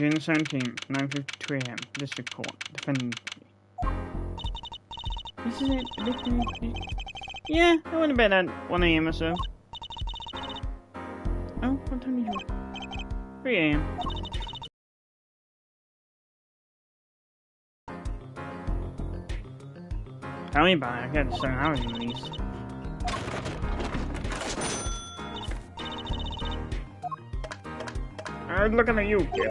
June 17th, 9:52 AM. District Court. Defendant. This is it. Yeah, I went to bed at 1 AM or so. Oh, what time did you? 3 AM. Tell me about it. I got 7 hours at least. I was looking at you, kid.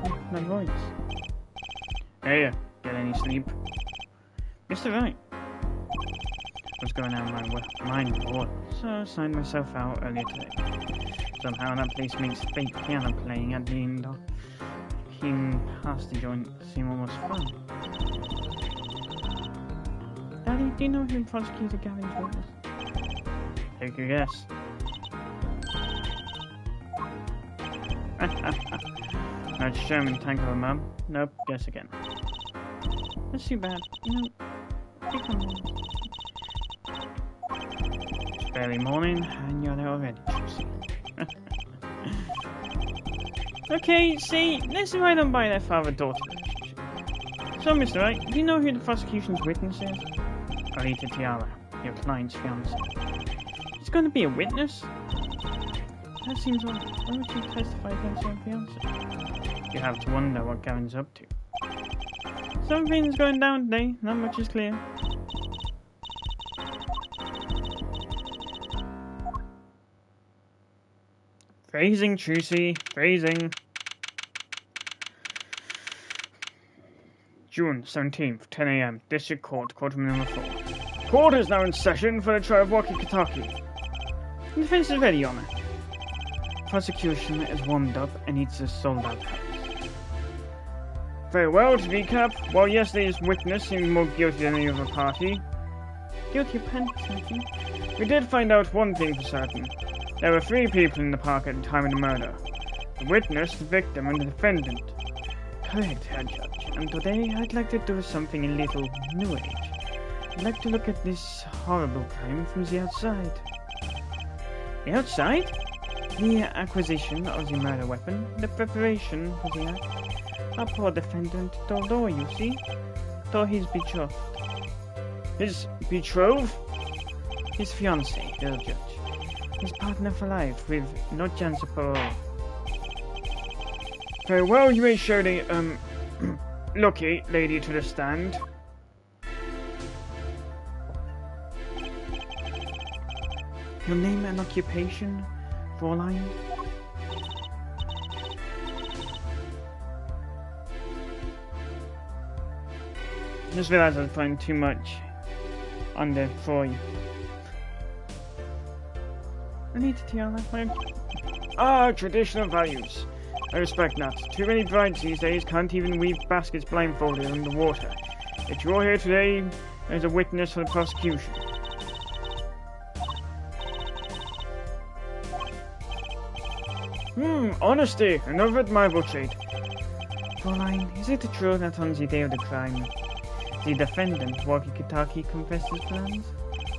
Oh, my voice. Hey, get any sleep? Mr. Right. What's going on in my mind, boy? So I signed myself out earlier today. Somehow that place makes fake piano playing at the end of King Pasty joint seem almost fun. Daddy, do you know who prosecuted Gavin's witness? Take a guess. Not Sherman Tanko, Mum. Nope, guess again. That's too bad. You know, it's barely morning, and you're there already, Tracy. Okay, see, let's right on by that father-daughter relationship. So, Mr. Wright, do you know who the prosecution's witness is? Alita Tiara, your client's fiancé. He's going to be a witness? That seems odd. Why would you testify against your fiancé? You have to wonder what Gavin's up to. Something's going down today, not much is clear. Phrasing, Trucy, phrasing. June 17th, 10 AM, District Court, Courtroom number 4. Court is now in session for the trial of Waki Kitaki. The defense is ready, Your Honor. Prosecution is warmed up and needs a sold-out house. Very well, to recap, while yesterday's witness seemed more guilty than any other party. Guilty of something? We did find out one thing for certain. There were 3 people in the park at the time of the murder. The witness, the victim, and the defendant. Correct, Herr Judge. And today I'd like to do something a little new age. I'd like to look at this horrible crime from the outside. The outside? The acquisition of the murder weapon, the preparation for the act. Our poor defendant told all, you see? Told his betrothed. His betrothed? His fiancée, Herr Judge. His partner for life, with no chance of parole. Very well, you may show the, lucky lady to the stand. Your name and occupation, Fräulein? Just realized I was putting too much on there for you. Alita Tiara, traditional values. I respect that. Too many brides these days can't even weave baskets blindfolded underwater. If you're here today as a witness for the prosecution. Honesty, another admirable trait. Fräulein, is it true that on the day of the crime, the defendant, Waki Kitaki, confessed his plans?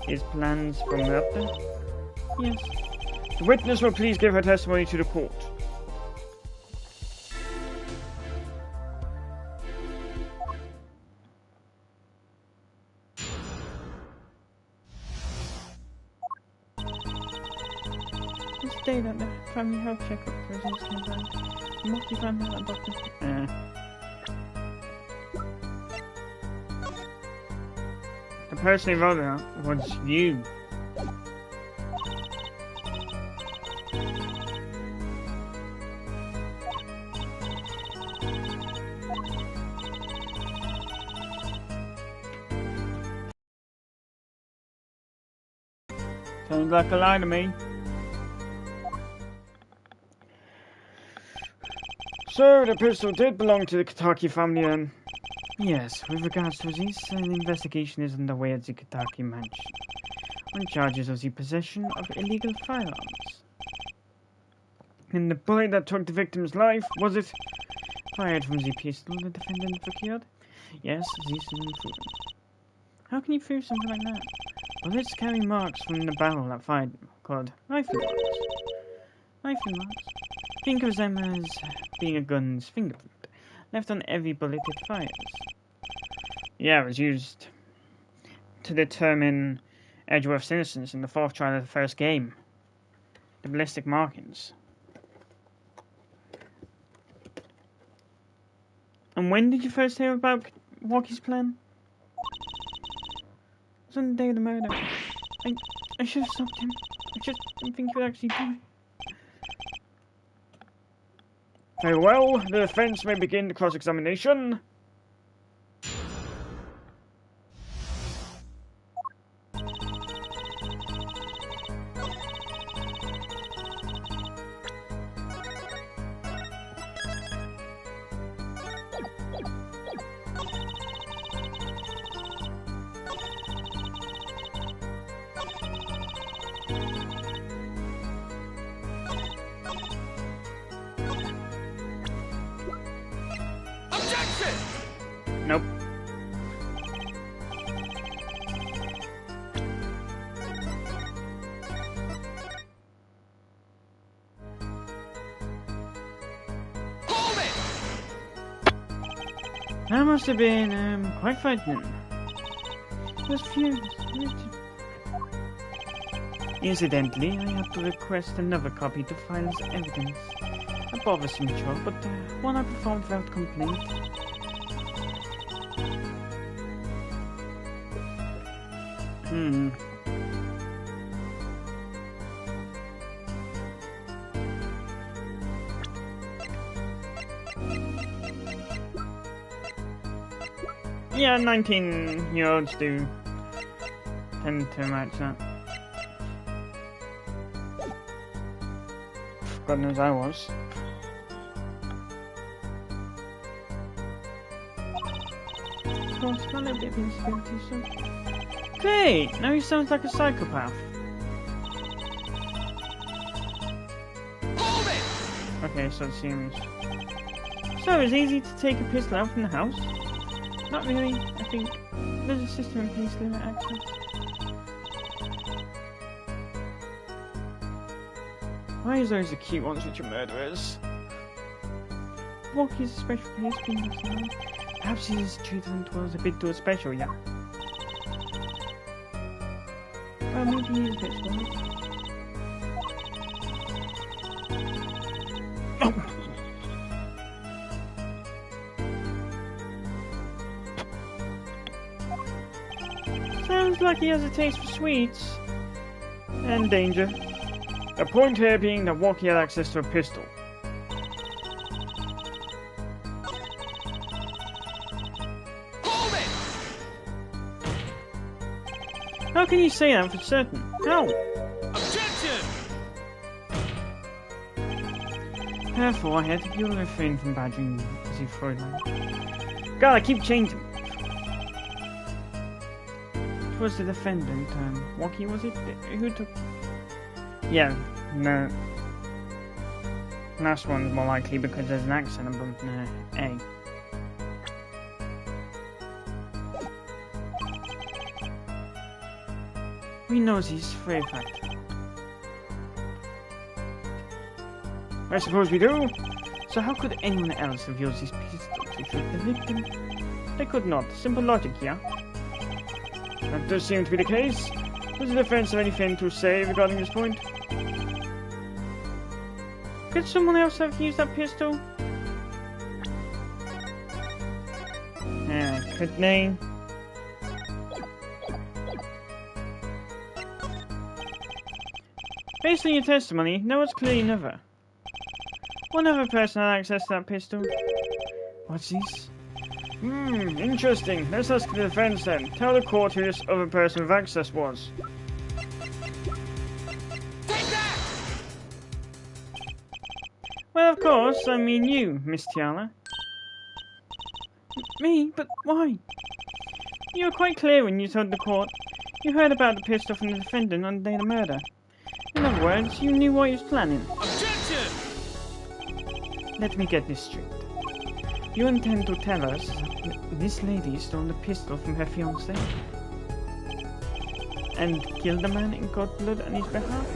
His plans for murder? Yes. The witness will please give her testimony to the court. This day that the family health checkup results confirmed. The multi-family health doctor. The person who wrote that was you. Sounds like a lie to me. So, the pistol did belong to the Kitaki family then? Yes, with regards to this, an investigation is underway at the Kitaki mansion on charges of the possession of illegal firearms. And the bullet that took the victim's life, was it fired from the pistol the defendant procured? Yes, this is unproven. How can you prove something like that? Bullets carry marks from the barrel that fired them, called rifle marks. Rifle marks? Think of them as being a gun's fingerprint, left on every bullet it fires. Yeah, it was used to determine Edgeworth's innocence in the fourth trial of the first game. The ballistic markings. And when did you first hear about Walkie's plan? It was on the day of the murder. I should have stopped him. I just didn't think he would actually do it. Very well, the defense may begin the cross-examination. Nope. Hold it! That must have been quite frightening. He was furious. Incidentally, I had to request another copy to file as evidence. A bothersome job, but one I performed without complaint. Yeah, 19-year-olds do tend to match that. God knows I was. Of course, a little bit of instability, so... Okay, now he sounds like a psychopath. Hold it! Okay, so it seems... So, it's easy to take a pistol out from the house? Not really, I think. There's a system in place to limit access. Why is those the cute ones which are murderers? Walkie is a special case being observed. Perhaps his treatment was a bit too special, yeah. Well, maybe he is a bit spoiled. Sounds like he has a taste for sweets. And danger. The point here being that Walkie had access to a pistol. Hold it! How can you say that for certain? How? Objection! Therefore, I had to purely refrain from badgering as you Freudland. God, I keep changing. It was the defendant, Walkie, was it? Who took... Yeah, no. Last one's more likely because there's an accent above A. We know he's very fact. I suppose we do. So how could anyone else have used these pistols to shoot the victim? They could not. Simple logic, yeah? That does seem to be the case. Does the defense have anything to say regarding this point? Could someone else have used that pistol? Could they? Based on your testimony, no one's clearly another. One other person had access to that pistol. What's this? Interesting. Let's ask the defense then. Tell the court who this other person with access was. Take that! Well, of course, I mean you, Miss Tiala. Me? But why? You were quite clear when you told the court. You heard about the pistol from the defendant on the day of the murder. In other words, you knew what he was planning. Objection! Let me get this straight. You intend to tell us that this lady stole the pistol from her fiancé? And killed the man in cold blood on his behalf?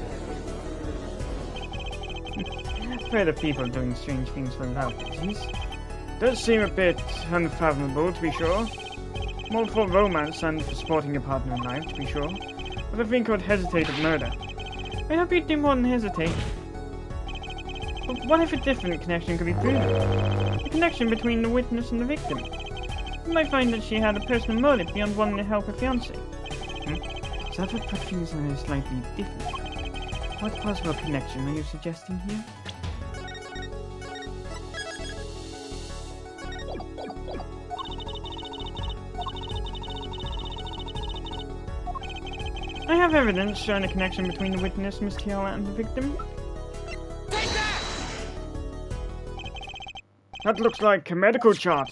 afraid of people doing strange things for love, Aziz. Does seem a bit unfathomable, to be sure. More for romance and for supporting your partner in life, to be sure. But I think I would hesitate of murder. I hope you'd do more than hesitate. But what if a different connection could be proven? A connection between the witness and the victim. You might find that she had a personal motive beyond wanting to help her fiancé. So that would put things slightly different. What possible connection are you suggesting here? I have evidence showing a connection between the witness, Miss Tiala, and the victim. Take that! That looks like a medical chart.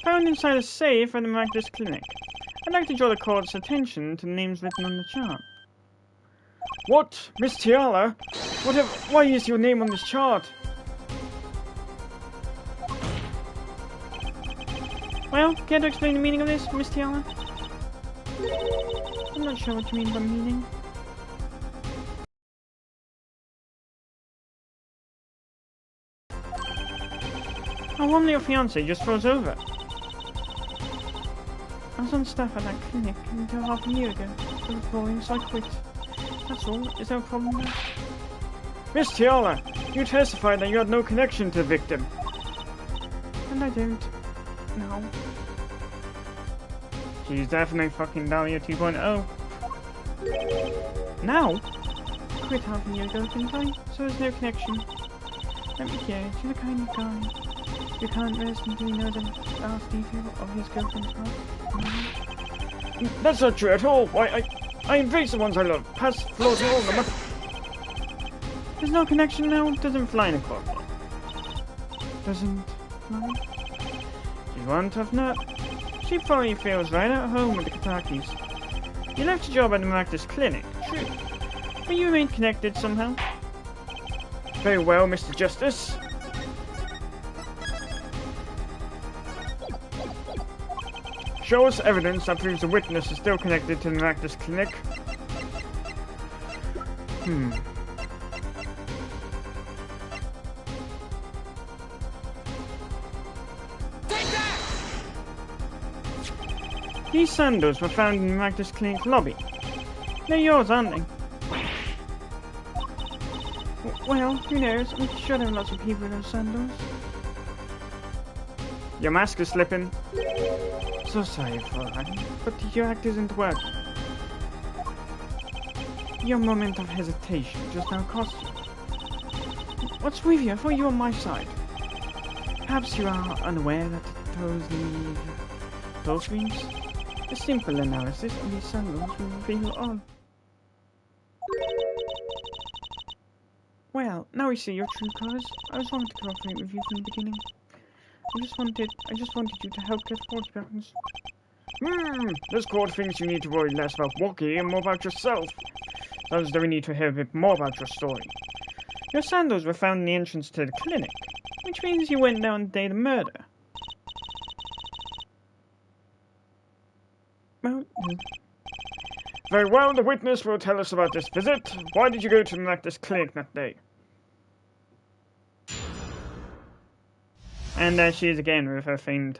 Found inside a safe at the Magdus Clinic. I'd like to draw the court's attention to the names written on the chart. What? Miss Tiala? Why is your name on this chart? Well, care to explain the meaning of this, Miss Tiala? I'm not sure what you mean by meaning. How warmly your fiancé just froze over. I was on staff at that clinic until half a year ago. It was boring, so I quit. That's all. Is there a problem there? Miss Tiala, you testified that you had no connection to the victim. And I don't. No. She's definitely fucking Dahlia 2.0. Now? I quit half a year ago, didn't I? So there's no connection. Let me guess, you're the kind of guy who can't rest until you know the last detail of his girlfriend's heart. No? That's not true at all. Why, I embrace the ones I love. Past flaws and all them. There's no connection now. Doesn't fly in a clock. Doesn't fly? She's one tough nut. She probably feels right at home with the Katakis. You left your job at the Magdus Clinic, true. But you remained connected somehow. Very well, Mr. Justice. Show us evidence that proves the witness is still connected to the Magdus Clinic. These sandals were found in the Magdus Clinic lobby. They're yours, aren't they? Well, who knows? I'm sure there are lots of people with those sandals. Your mask is slipping. So sorry for that, but your act isn't working. Your moment of hesitation just now cost you. What's with you? I thought you were on my side. Perhaps you are unaware that those leave toe screens? A simple analysis of these sandals will reveal all. Well, now we see your true colors. I was wanting to cooperate with you from the beginning. I just wanted you to help get 40 pounds. This court thinks you need to worry less about Woki and more about yourself. Sounds as though we need to hear a bit more about your story. Your sandals were found in the entrance to the clinic, which means you went there on the day of the murder. Well, very well, the witness will tell us about this visit. Why did you go to the Magdus Clinic that day? And there she is again with her famed.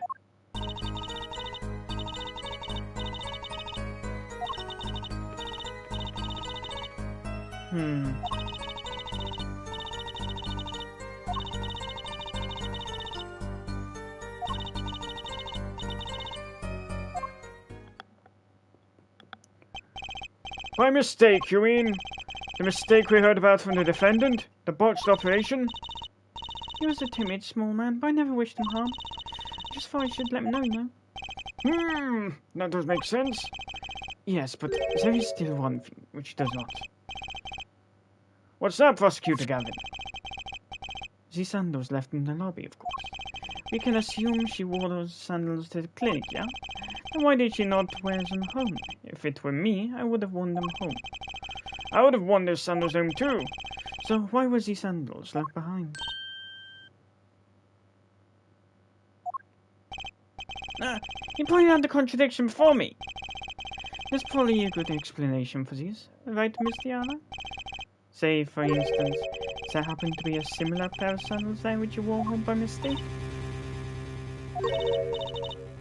By mistake, you mean? The mistake we heard about from the defendant? The botched operation? He was a timid, small man, but I never wished him harm. I just thought I should let him know, you know. That does make sense. Yes, but there is still one thing which does not. What's that, Prosecutor Gavin? The sandals left in the lobby, of course. We can assume she wore those sandals to the clinic, yeah? And why did she not wear them home? If it were me, I would have worn them home. I would have worn those sandals home too. So why was the sandals left behind? You pointed out the contradiction before me. There's probably a good explanation for this, right, Miss Tiala? Say, for instance, there happened to be a similar pair of sandals there which you wore home by mistake?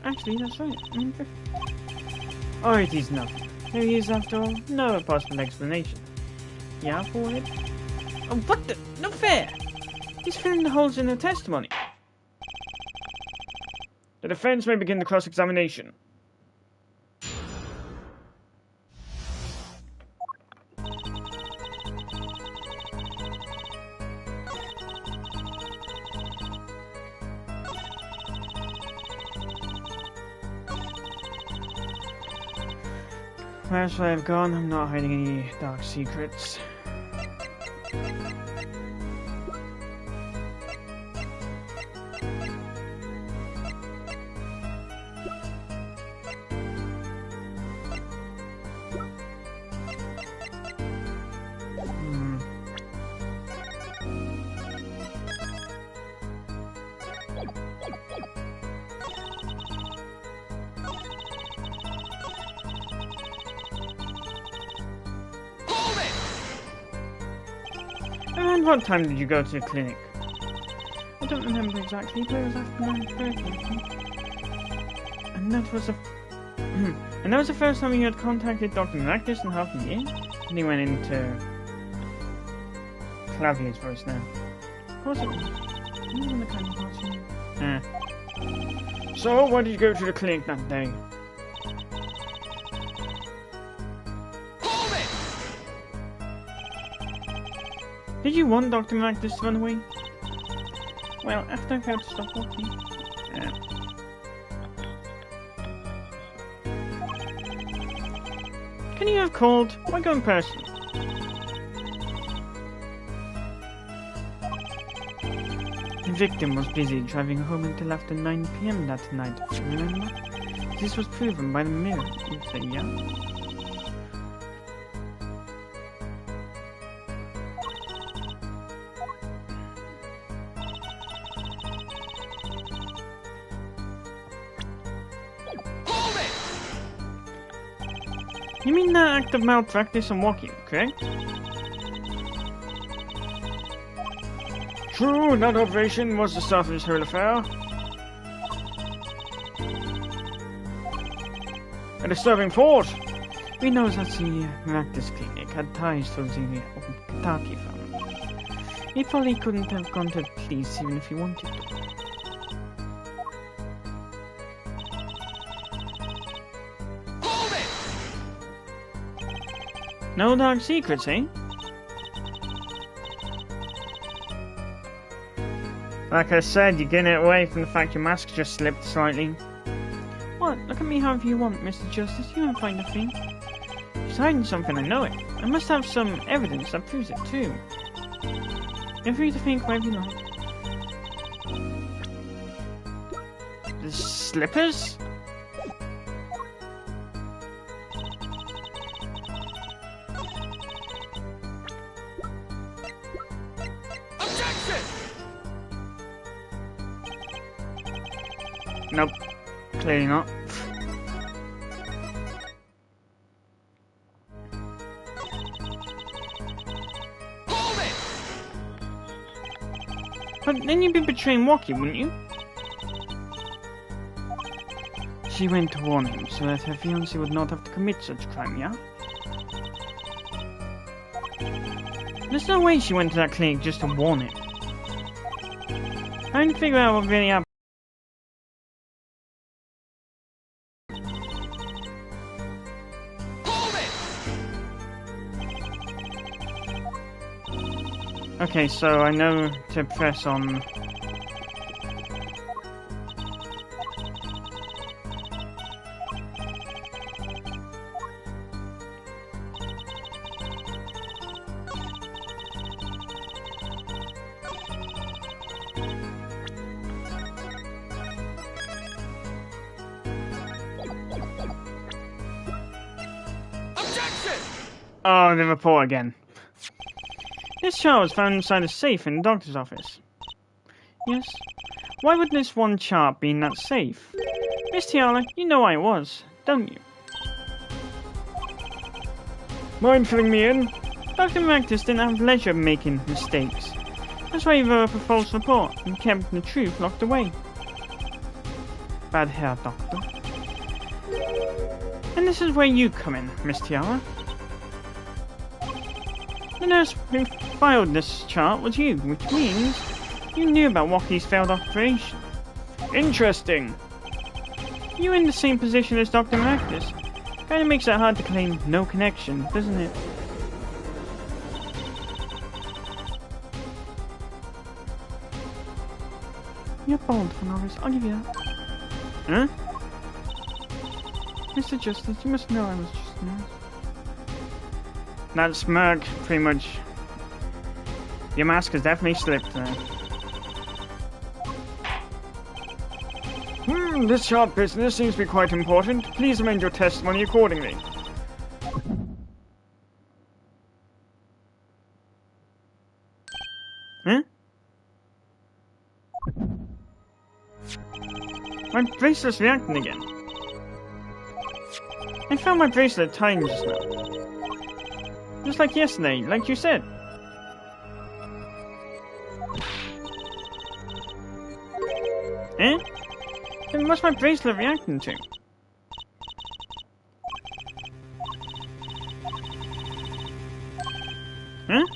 Actually, that's right. Oh, it is nothing. There he is after all. No possible explanation. Yeah, forehead? Oh, what the? No fair! He's filling the holes in the testimony. The defense may begin the cross-examination. Where should I have gone? I'm not hiding any dark secrets. Around what time did you go to the clinic? I don't remember exactly, but it was after 9:30. And that was and that was the first time you had contacted Dr. Maractus in half a year? And he went into Clavier's voice now. Of course it was. You were the kind of person. So, why did you go to the clinic that day? Did you want Dr. Maractus to run away? Well, after I failed to stop walking. Can you have called? Why go in person? The victim was busy driving home until after 9 PM that night, remember? This was proven by the mirror, you say, yeah? You mean that act of malpractice and walking, correct? True, that observation was the start of this whole affair. A disturbing thought. We know that the Maractus clinic had ties to the Kataki family. He probably couldn't have gone to the police even if he wanted to. No dark secrets, eh? Like I said, you're getting it away from the fact your mask just slipped slightly. What? Look at me however you want, Mr. Justice. You won't find a thing. She's hiding something, I know it. I must have some evidence that proves it, too. You're free to think whatever you like. The slippers? Nope, clearly not. But then you'd be betraying Walkie, wouldn't you? She went to warn him so that her fiancé would not have to commit such crime, yeah? There's no way she went to that clinic just to warn him. I didn't figure out what really happened. Okay, so I know to press on. Objection! Oh, the report again. This chart was found inside a safe in the doctor's office. Yes? Why would this one chart be in that safe? Miss Tiala, you know I was, don't you? Mind filling me in? Dr. Maractus didn't have leisure making mistakes. That's why you wrote up a false report and kept the truth locked away. Bad hair, Doctor. And this is where you come in, Miss Tiara. The nurse who filed this chart was you, which means you knew about Walkie's failed operation. Interesting. You're in the same position as Dr. Maractus. Kinda makes it hard to claim no connection, doesn't it? You're bold, Honoris. I'll give you that. Huh? Mr. Justice, you must know I was just a nurse. That smirk, pretty much. Your mask has definitely slipped there. This chart business seems to be quite important. Please amend your testimony accordingly. Huh? My bracelet's reacting again. I found my bracelet tightened just now. Just like yesterday, like you said. Eh? Then what's my bracelet reacting to? Huh?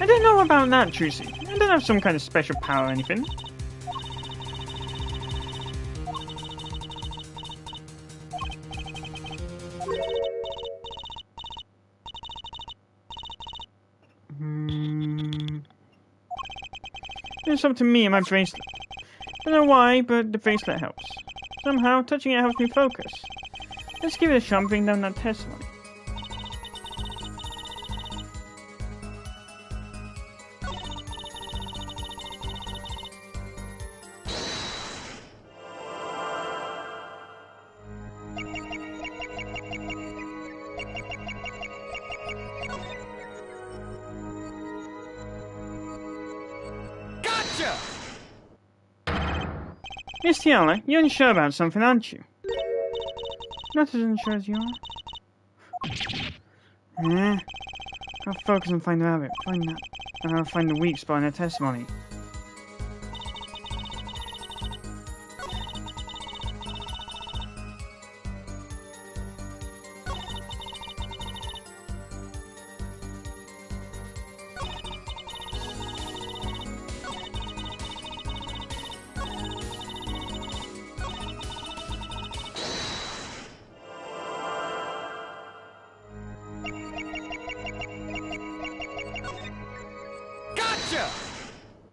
I don't know about that, Trucy. I don't have some kind of special power or anything. It's up to me and my bracelet. Don't know why, but the bracelet helps. Somehow, touching it helps me focus. Let's give it a shot and bring down that testimony. Miss Tiara, you're unsure about something, aren't you? Not as unsure as you are. I'll focus and find the rabbit. Find that. And I'll find the weak spot in her testimony.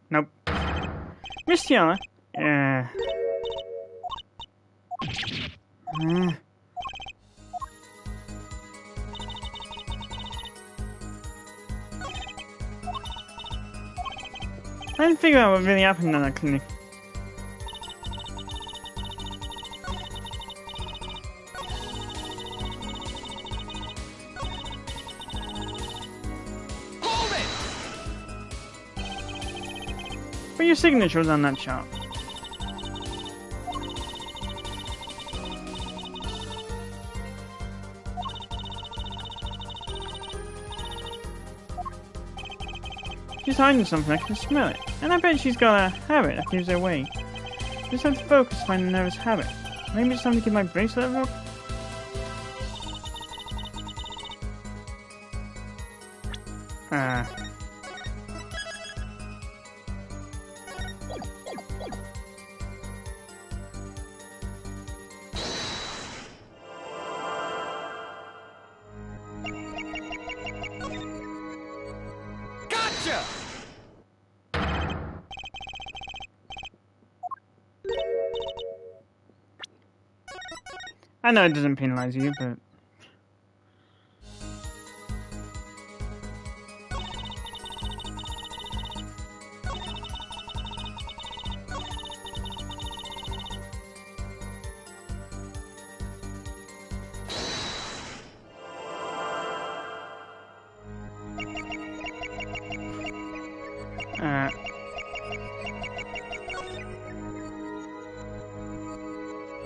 Nope. Miss Tiara? I didn't figure out what really happened in that clinic. But your signature was on that chart. She's hiding something, I can smell it. And I bet she's got a habit that gives her away. Just have to focus to find the nervous habit. Maybe it's time to give my bracelet a look. I know it doesn't penalize you, but...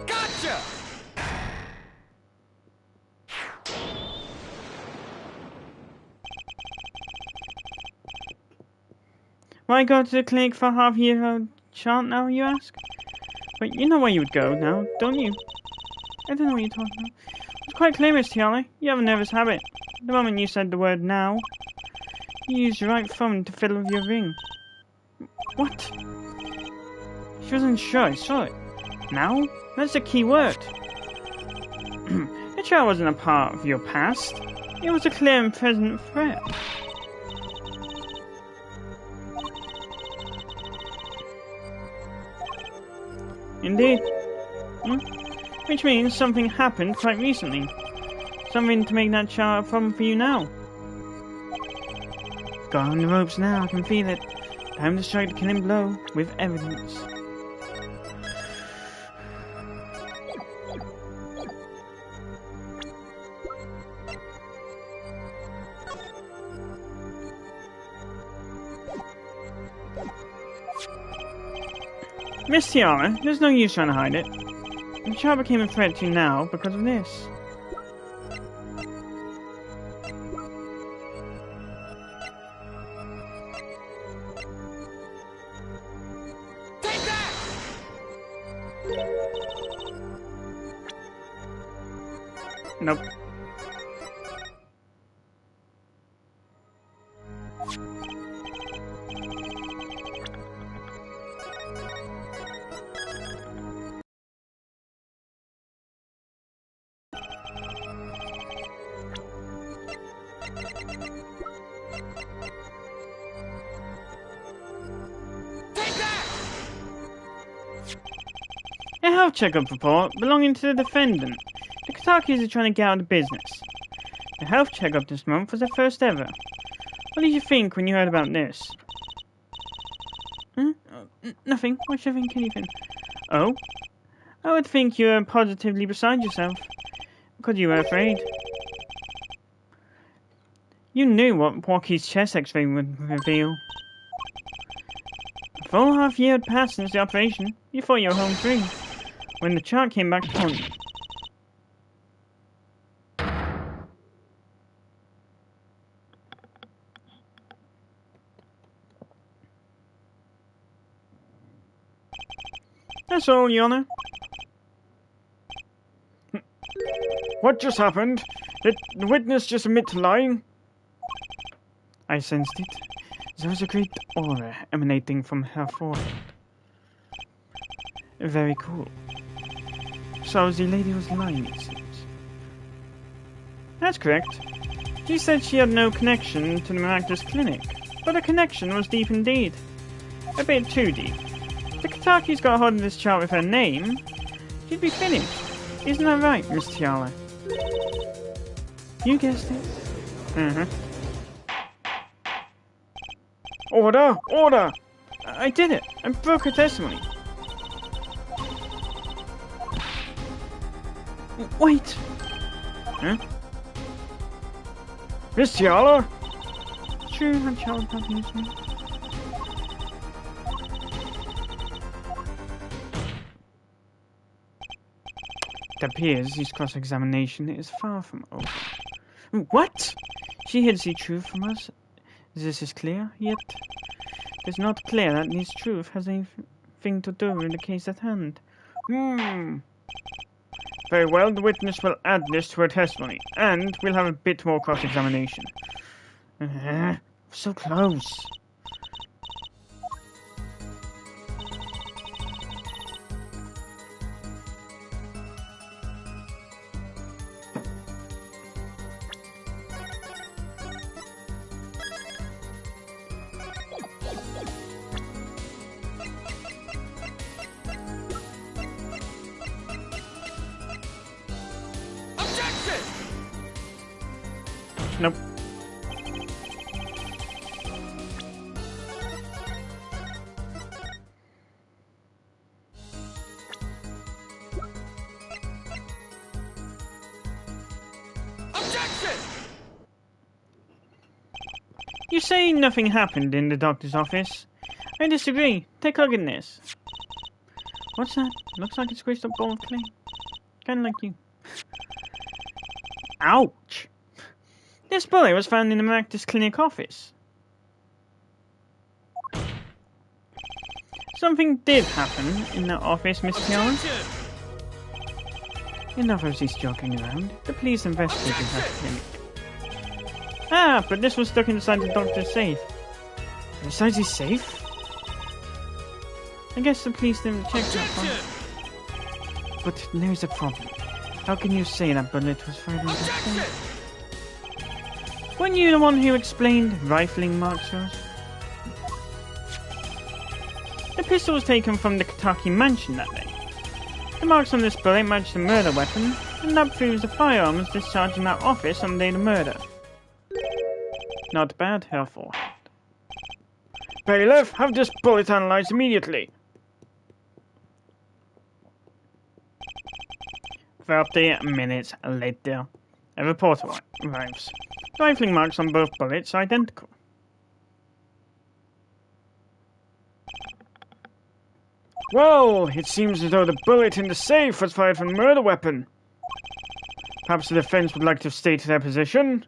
Gotcha! Why go to the clinic for a half-year-old child now, you ask? But you know where you would go now, don't you? I don't know what you're talking about. It's quite clear, Miss Tiala. You have a nervous habit. The moment you said the word now, you used your right thumb to fiddle with your ring. What? She wasn't sure, I saw it. Now? That's the key word. The child wasn't a part of your past. It was a clear and present threat. Indeed. Which means something happened quite recently. Something to make that child a problem for you now. Got on the ropes now, I can feel it. Time to strike the killing blow with evidence. Miss Tiara, there's no use trying to hide it. The child became a threat to you now because of this. Take that! Nope. A health checkup report belonging to the defendant. The Katakis are trying to get out of business. The health checkup this month was their first ever. What did you think when you heard about this? Nothing. Why should I think anything? Oh? I would think you were positively beside yourself. Because you were afraid. You knew what Walkie's chest x-ray would reveal. A full half-year had passed since the operation. You thought you were home free. When the chart came back to haunt you. That's all, Your Honor. What just happened? Did the witness just admit to lying? I sensed it. There was a great aura emanating from her forehead. Very cool. So the lady was lying, it seems. That's correct. She said she had no connection to the Maractus Clinic, but the connection was deep indeed. A bit too deep. If the Katakis got hold of this child with her name, she'd be finished. Isn't that right, Miss Tiala? You guessed it. Order! Order! I did it. I broke her testimony. Wait! Huh? Miss Tiala? True, her child abused me. It appears this cross-examination is far from over. What? She hid the truth from us. This is clear, yet it is not clear that this truth has anything to do with the case at hand. Very well, the witness will add this to her testimony, and we'll have a bit more cross-examination. So close. Nope. Objection! You say nothing happened in the doctor's office. I disagree. Take a look at this. What's that? Looks like a squished up ball of clay. Kinda like you. Ouch! This bullet was found in the Maractus Clinic office. Something did happen in that office, Miss Tiara. Objection! Enough of this joking around. The police investigated that clinic. Ah, but this was stuck inside the doctor's safe. Inside his safe? I guess the police didn't check that one. Objection! But there's a problem. How can you say that bullet was fired in that Objection! safe? Weren't you the one who explained rifling marks to us? The pistol was taken from the Kataki mansion that day. The marks on this bullet matched the murder weapon, and that proves the firearm was discharged in that office on the day of the murder. Not bad, Herr Forehead. Bailiff, have this bullet analyzed immediately. 30 minutes later, a report arrives. Rifling marks on both bullets are identical. Well, it seems as though the bullet in the safe was fired from a murder weapon. Perhaps the defense would like to state their position.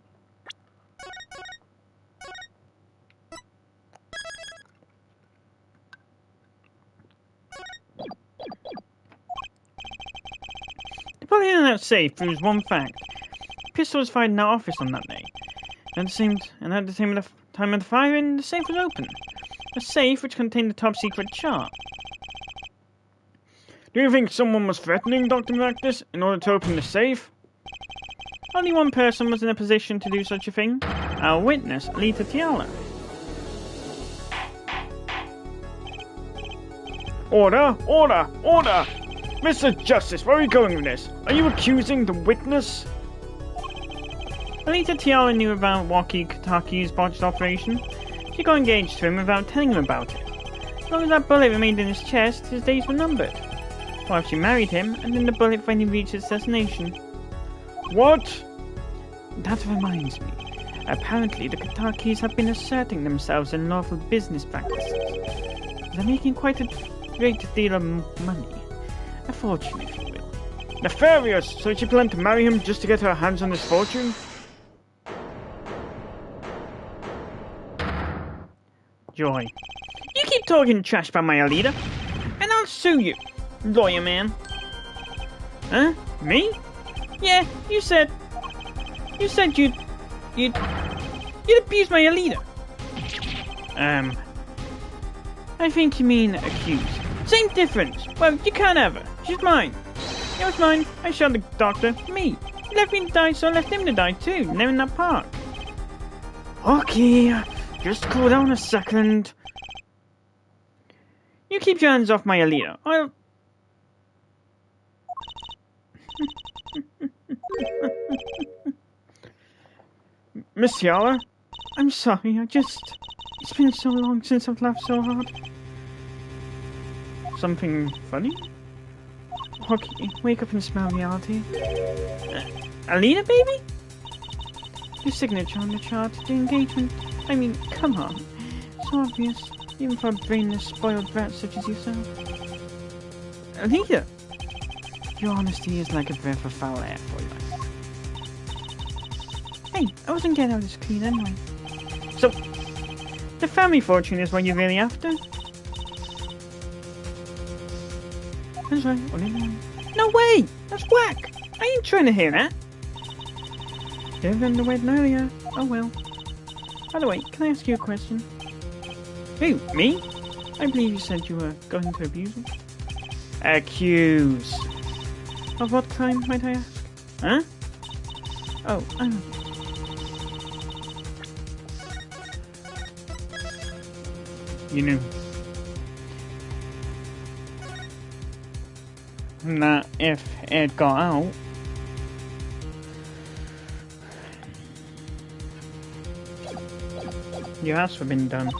The bullet in that safe proves one fact. The pistol was fired in that office on that day. At the time of the firing, the safe was open. A safe which contained the top secret chart. Do you think someone was threatening Dr. Maractus in order to open the safe? Only one person was in a position to do such a thing. Our witness, Alita Tiala. Order! Order! Order! Mr. Justice, where are you going with this? Are you accusing the witness? Alita Tiala knew about Waki Kataki's botched operation. She got engaged to him without telling him about it. As long as that bullet remained in his chest, his days were numbered. Or if she married him, and then the bullet finally reached its destination. What? That reminds me. Apparently, the Katakis have been asserting themselves in lawful business practices. They're making quite a great deal of money. A fortune, if you will. Nefarious! So she planned to marry him just to get her hands on his fortune? Joy. You keep talking trash about my Alita, and I'll sue you, lawyer man. Huh? Me? Yeah, you said you'd abuse my Alita. I think you mean accuse. Same difference. Well, you can't have her. She's mine. It was mine. I shot the doctor. Me. He left me to die, so I left him to die too. They're in that park. Okay, just cool down a second. You keep your hands off my Alita. I'll... Miss Tiala? I'm sorry, it's been so long since I've laughed so hard. Something funny? Okay, wake up and smell reality. Alita, baby? Your signature on the chart, the engagement. I mean, come on. It's obvious, even for a brainless, spoiled brat such as yourself. Alita! Your honesty is like a breath of foul air for you. Hey, I wasn't getting out this clean anyway. So, the family fortune is what you're really after? That's right, all in one. No way! That's whack! I ain't trying to hear that. Given the wedding earlier. Oh well. By the way, can I ask you a question? Who, me? I believe you said you were going to abuse him. Accuse. Of what kind, might I ask? Huh? Oh, You knew. That if it got out. Your house would have been done.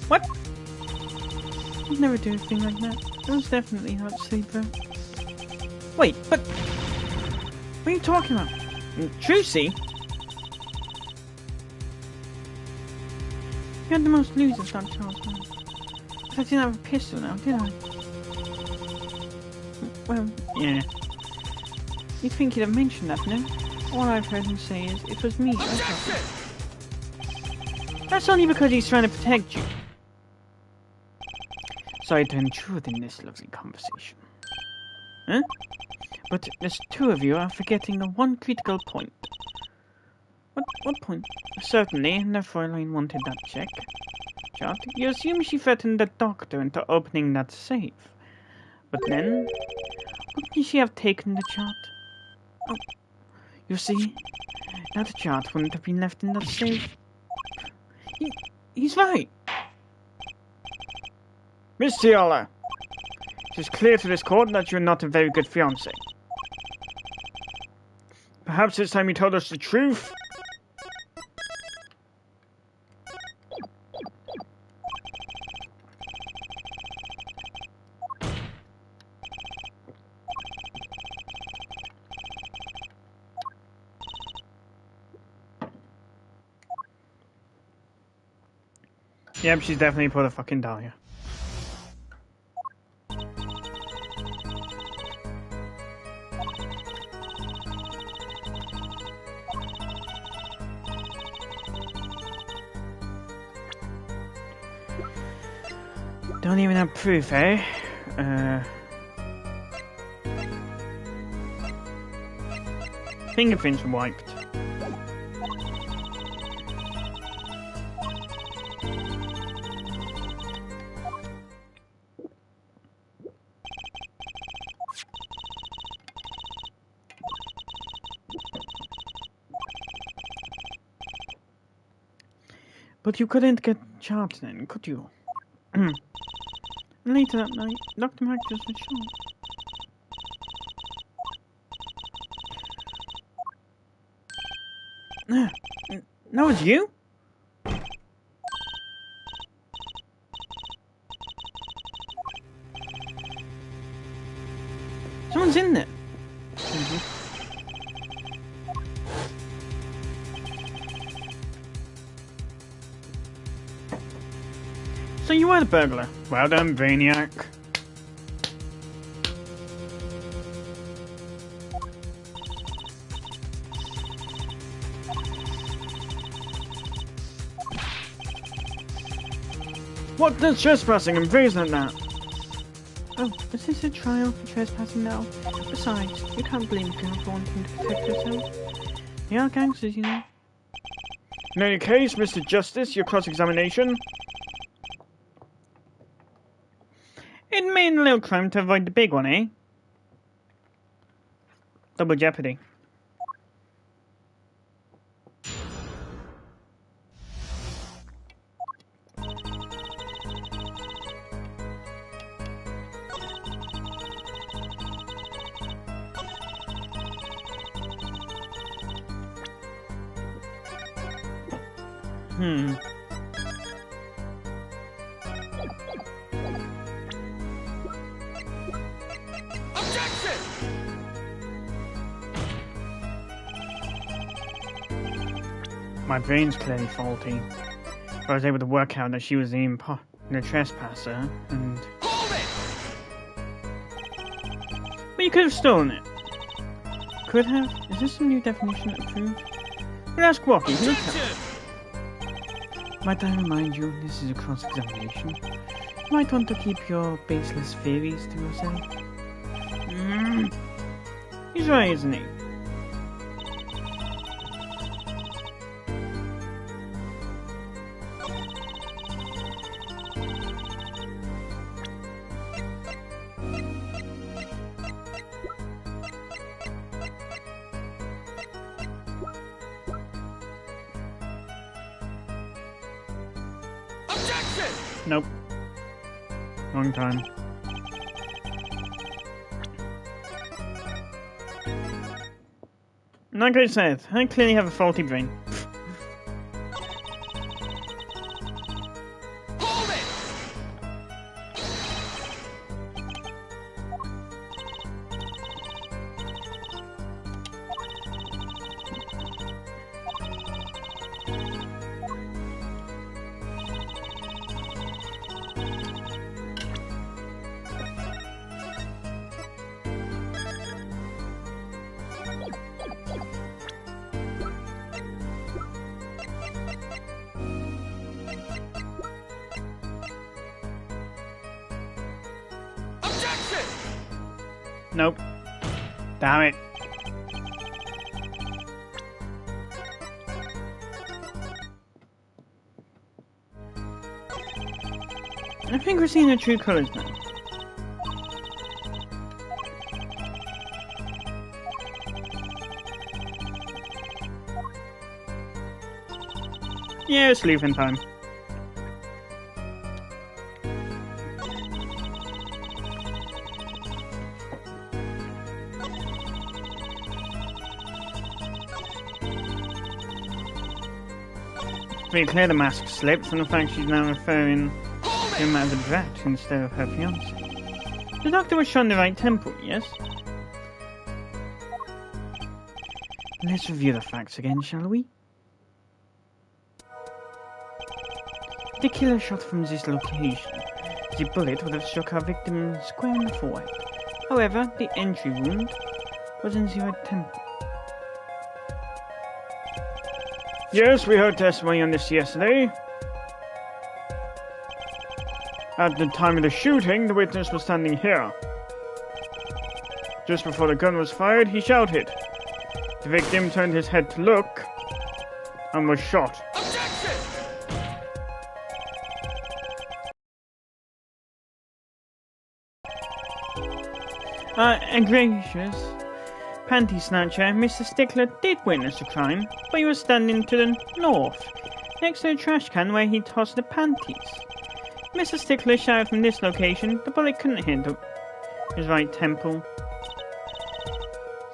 What? I'd never do a thing like that. It was definitely not sleeper. Wait, but... What are you talking about? Trucy? You had the most losers, that Charles, man. But I didn't have a pistol now, did I? Well, yeah. You'd think you'd have mentioned that, no? All I've heard him say is, it was me. That's only because he's trying to protect you. Sorry to intrude in this lovely conversation. Huh? But the two of you are forgetting the one critical point. What point? Certainly, the Fräulein wanted that check. Chart. You assume she threatened the doctor into opening that safe. But then, wouldn't she have taken the chart? Oh, you see, that chart wouldn't have been left in that safe. He's right. Miss Tiala, it is clear to this court that you're not a very good fiancé. Perhaps it's time you told us the truth? Yep, she's definitely put a fucking Dahlia. Don't even have proof, eh? Fingerprints wiped. But you couldn't get charts then, could you? Later that night, Dr. Mac doesn't show. No, it's you? Someone's in there. So you were the burglar. Well done, Brainiac. What does trespassing and brazen now? Oh, is this a trial for trespassing now? Besides, you can't blame a girl for wanting to protect herself. They are gangsters, you know. In any case, Mr. Justice, your cross-examination. It made a little crime to avoid the big one, eh? Double jeopardy. My brain's clearly faulty. I was able to work out that she was the trespasser, and... Hold it! But you could have stolen it. Could have? Is this some new definition approved? We'll ask Rocky, he'll tell. Might I remind you, this is a cross-examination. You might want to keep your baseless theories to yourself. He's right, isn't he? Nope. Wrong time. Like I said, I clearly have a faulty brain. Hold it! Nope. Damn it. I think we're seeing the true colours now. Yeah, it's leaving time. To be clear, the mask slipped from the fact she's now referring to him as a brat instead of her fiancé. The doctor was shown the right temple, yes? Let's review the facts again, shall we? The killer shot from this location. The bullet would have struck our victim square in the forehead. However, the entry wound was in the right temple. Yes, we heard testimony on this yesterday. At the time of the shooting, the witness was standing here. Just before the gun was fired, he shouted. The victim turned his head to look and was shot. Egregious panty snatcher, Mr. Stickler did witness the crime, but he was standing to the north, next to the trash can where he tossed the panties. Mr. Stickler shouted from this location, the bullet couldn't hit his right temple.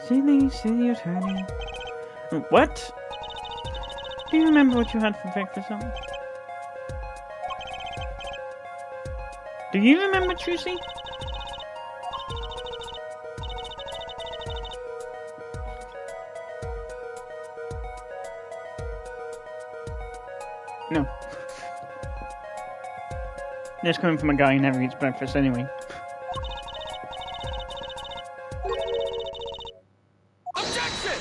Silly attorney. What? Do you remember what you had for breakfast, Sam? Do you remember, Trucy? No. That's coming from a guy who never eats breakfast anyway. Objection!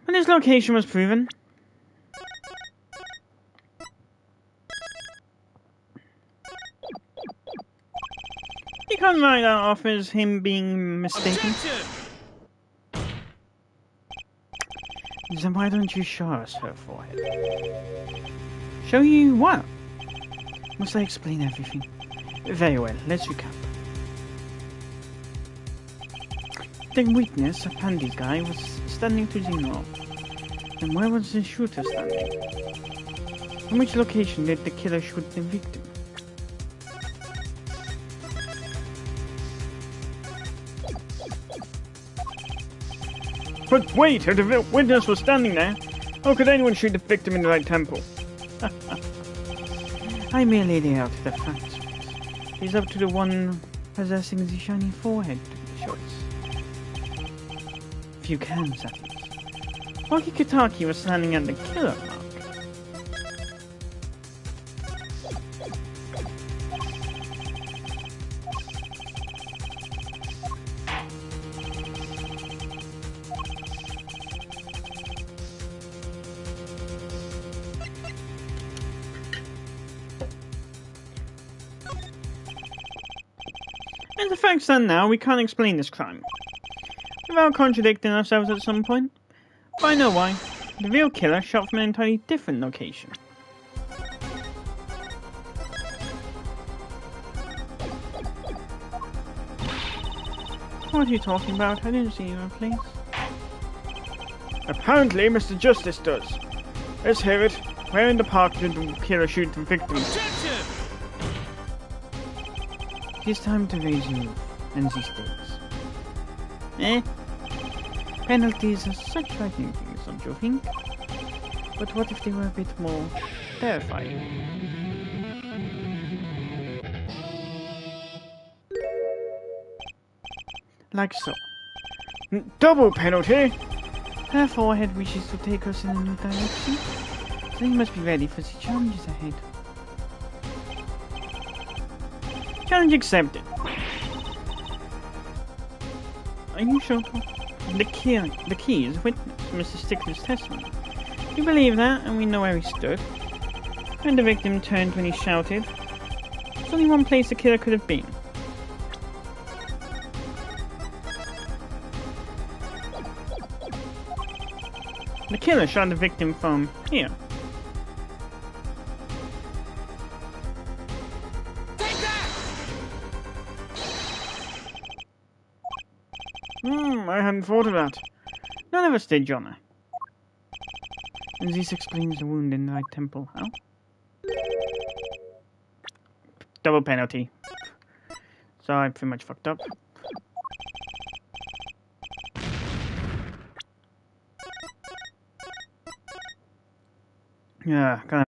When his location was proven, you can't write that off as him being mistaken. Objection! Then why don't you show us her forehead? Show you what? Must I explain everything? Very well, let's recap. The witness, a panties guy, was standing to the north. And where was the shooter standing? In which location did the killer shoot the victim? But wait, if the witness was standing there, how could anyone shoot the victim in the right temple? I merely lay out the facts. It's up to the one possessing the shiny forehead to the choice. If you can, at least. Rocky Kitaki was standing at the killer mark. As the facts stand now, we can't explain this crime without contradicting ourselves at some point. But I know why. The real killer shot from an entirely different location. What are you talking about? I didn't see you in place. Apparently, Mr. Justice does. Let's hear it. Where in the park did the killer shoot the victim? Objection! It is time to raise you and these stakes. Penalties are such frightening things, don't you think? But what if they were a bit more terrifying? Like so. Double penalty? Her forehead wishes to take us in a new direction, so you must be ready for the challenges ahead. Challenge accepted. Are you sure? The key is witness, Mr. Stickler's testimony. We believe that, and we know where he stood. When the victim turned when he shouted, there's only one place the killer could have been. The killer shot the victim from here. Take that! I hadn't thought of that. None of us did, Jonna. And this explains the wound in the right temple. How? Double penalty. So I pretty much fucked up. Yeah, kind of.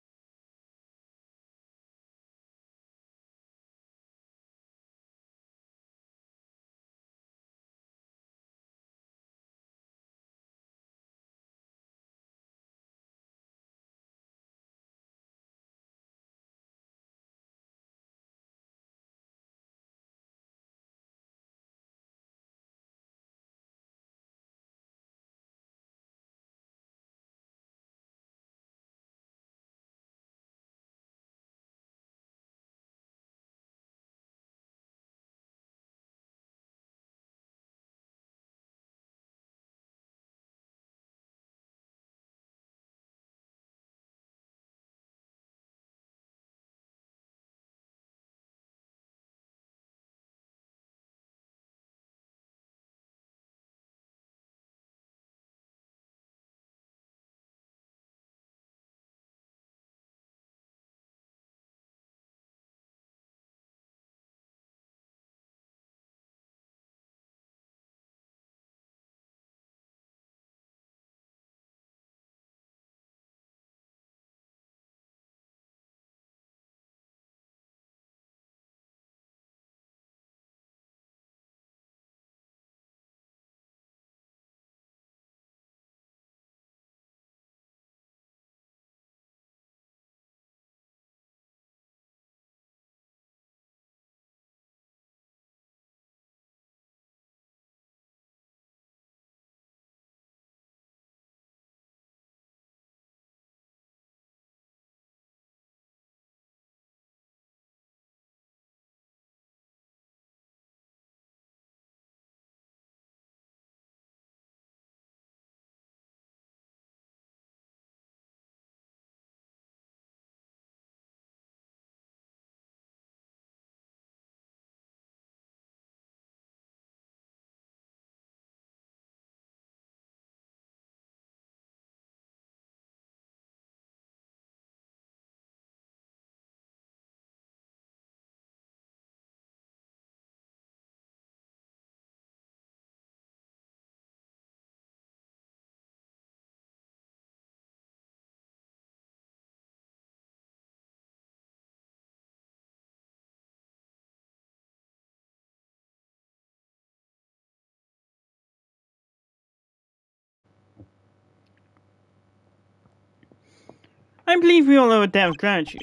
I believe we all owe a debt of gratitude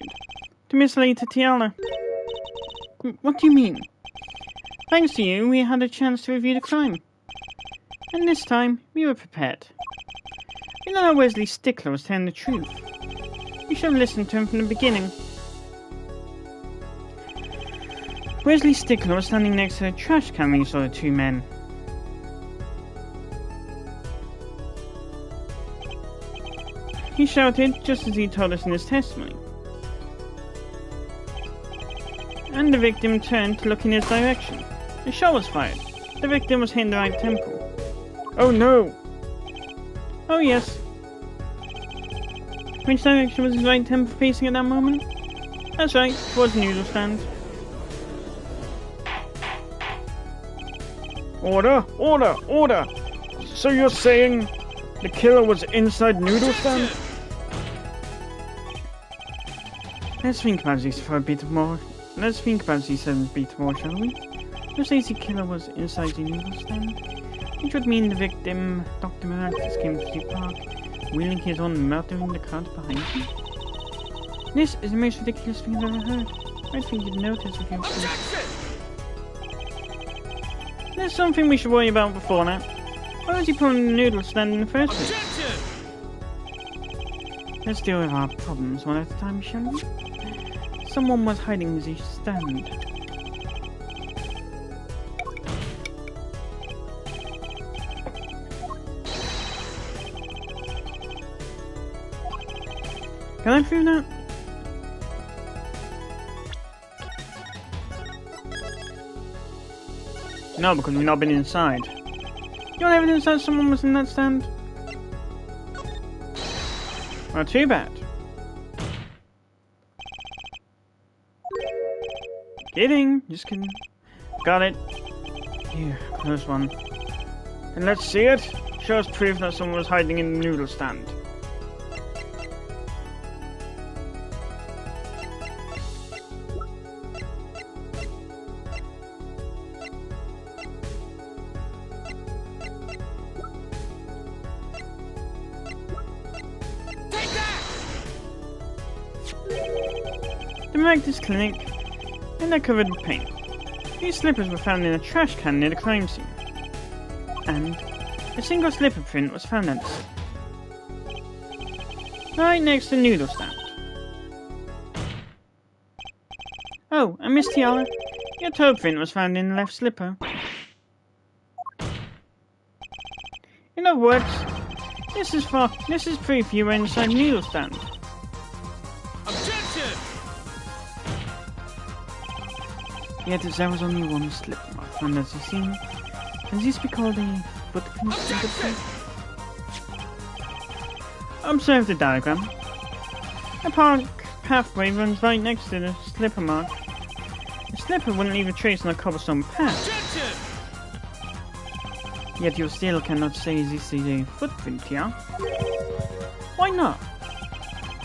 to Miss Lady Tiana. What do you mean? Thanks to you, we had a chance to review the crime. And this time, we were prepared. We know that Wesley Stickler was telling the truth. We should have listened to him from the beginning. Wesley Stickler was standing next to a trash can when he saw the two men. He shouted, just as he told us in his testimony. And the victim turned to look in his direction. A shot was fired. The victim was hit in the right temple. Oh no! Oh yes. Which direction was his right temple facing at that moment? That's right, towards the noodle stand. Order! Order! Order! So you're saying the killer was inside noodle stand? Let's think about this for a bit more. Let's think about this a bit more, shall we? The Stacy killer was inside the noodle stand, which would mean the victim, Dr. Miraculous, came to the park, wheeling his own murder in the cart behind him. This is the most ridiculous thing I've ever heard. I think you'd notice if you could. There's something we should worry about before now. Why was he pulling the noodle stand in the first place? Let's deal with our problems one at a time, shall we? Someone was hiding the stand. Can I prove that? No, because we've not been inside. You want evidence that someone was in that stand? Well, too bad. Kidding, just kidding. Got it. Here, close one. And let's see it. Shows proof that someone was hiding in the noodle stand. The Magda's clinic, and they're covered in paint. These slippers were found in a trash can near the crime scene. And a single slipper print was found at the scene. Right next to the noodle stand. Oh, and Miss Tiara, your toe print was found in the left slipper. In other words, this is proof you were inside the noodle stand. Objection! Yet there was only one slip mark found at the scene. Can this be called a footprint? Observe the diagram. A park pathway runs right next to the slipper mark. The slipper wouldn't leave a trace on a cobblestone path. Objection! Yet you still cannot say this is a footprint here. Why not?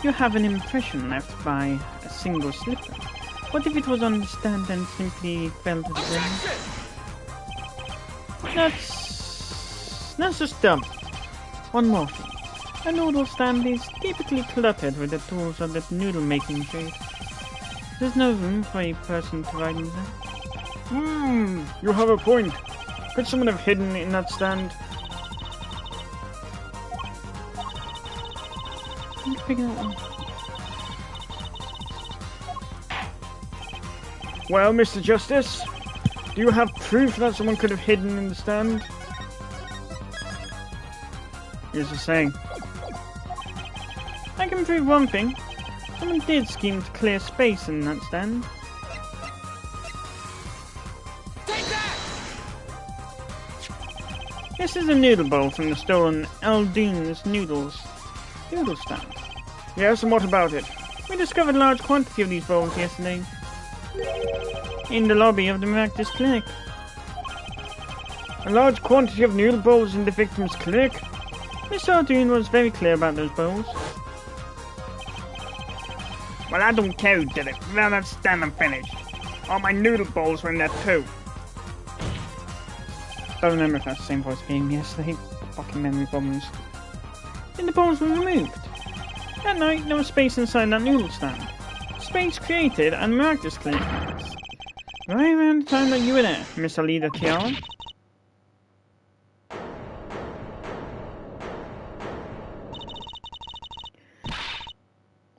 You have an impression left by a single slipper. What if it was on the stand and simply fell to the ground? That's just dumb. One more thing. A noodle stand is typically cluttered with the tools of the noodle making trade. There's no room for a person to ride in there. You have a point. Could someone have hidden in that stand? Can't figure that one. Well, Mr. Justice, do you have proof that someone could have hidden in the stand? Here's the saying. I can prove one thing. Someone did scheme to clear space in that stand. Take that! This is a noodle bowl from the stolen Eldine's noodle stand. Yes, and what about it? We discovered a large quantity of these bowls yesterday. In the lobby of the Magda's clinic. A large quantity of noodle bowls in the victim's clinic? Miss Aldine was very clear about those bowls. Well, I don't care who did it. Now that's done and finished. All my noodle bowls were in there too. Don't remember if that's the same voice game yesterday. Fucking memory problems. Then the bowls were removed. That night, there was space inside that noodle stand. Space created and Magda's clinic. Right around the time that you were there, Miss Alida Tiara.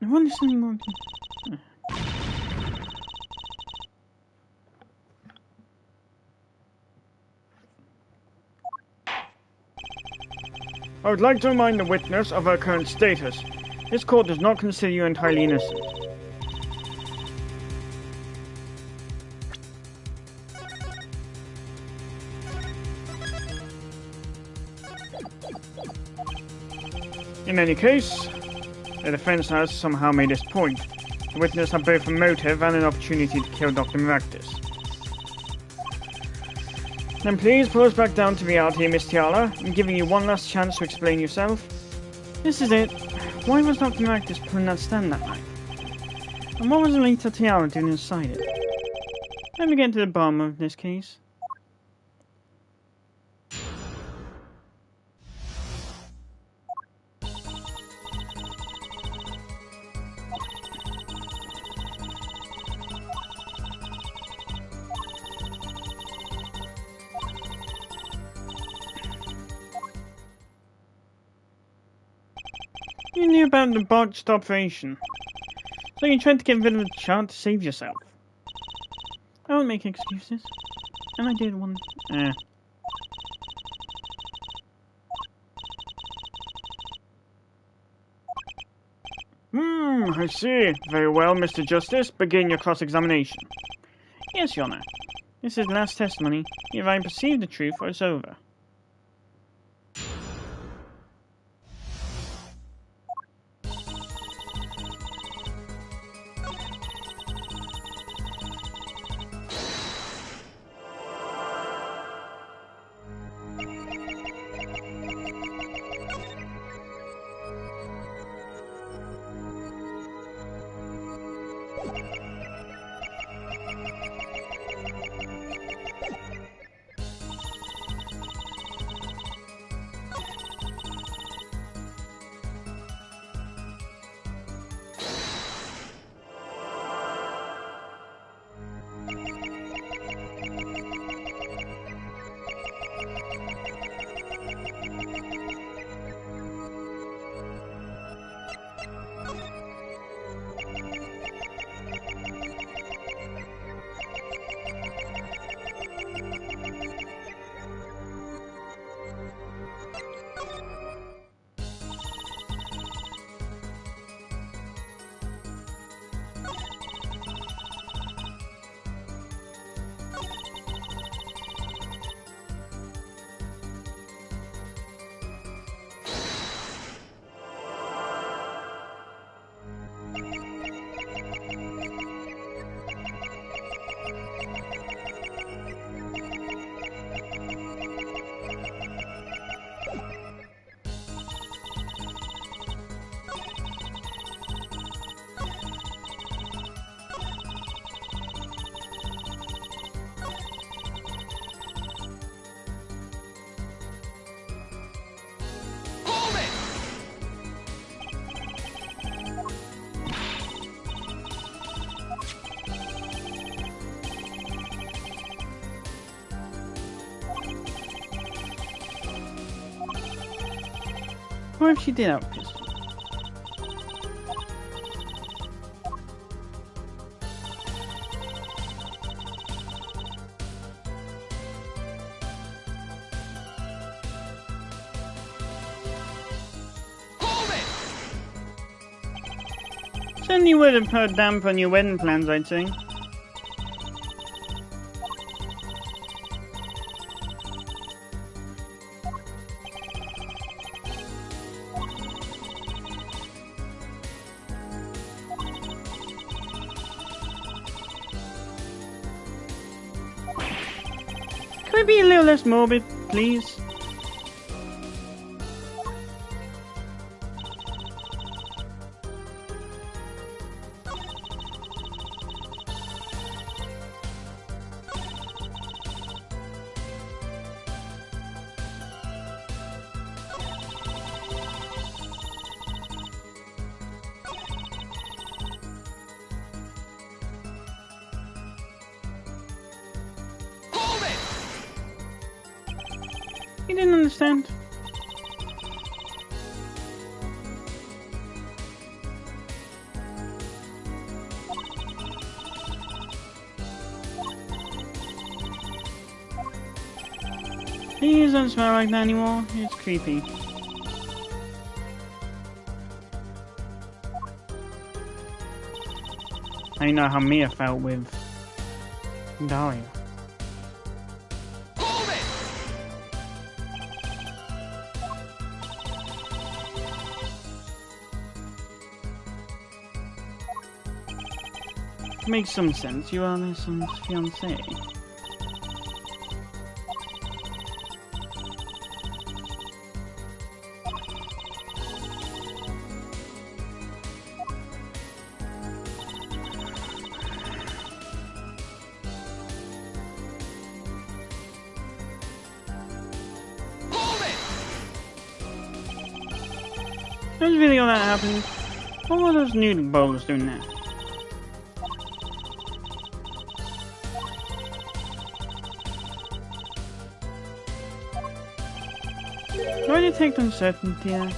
I wonder if anyone can... I would like to remind the witness of her current status. This court does not consider you entirely innocent. In any case, the defense has somehow made this point. The witness had both a motive and an opportunity to kill Dr. Miraculous. Then please pull us back down to reality, Miss Tiara. I'm giving you one last chance to explain yourself. This is it. Why was Dr. Miraculous pulling that stand that night? And what was Alida Tiara doing inside it? Let me get to the bottom of this case. You knew about the botched operation, so you tried to get rid of the child to save yourself. I won't make excuses, and I did one. I see. Very well, Mr. Justice. Begin your cross-examination. Yes, Your Honor. This is last testimony. If I perceive the truth, it's over. What if she did have a pistol? Certainly would have put a damp on your wedding plans, I'd say. Could we be a little less morbid, please? You didn't understand. Please don't smell like that anymore. It's creepy. I know how Mia felt with Dahlia. Makes some sense. You are their son's fiancée. There's really all that happened. What were those noodle bowls doing there? Do I detect uncertainty here?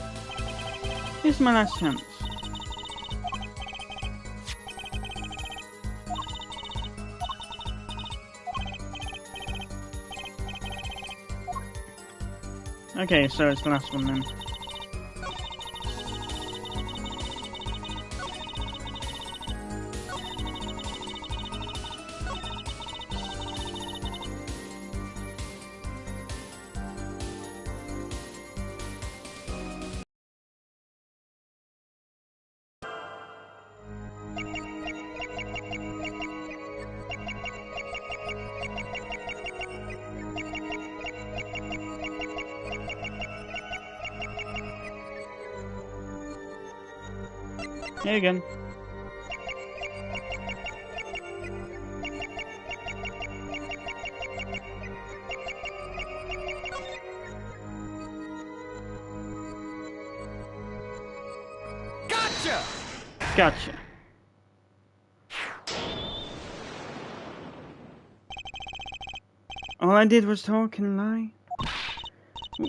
This is my last chance. Okay, so it's the last one then. Here again. Gotcha! Gotcha. All I did was talk and lie.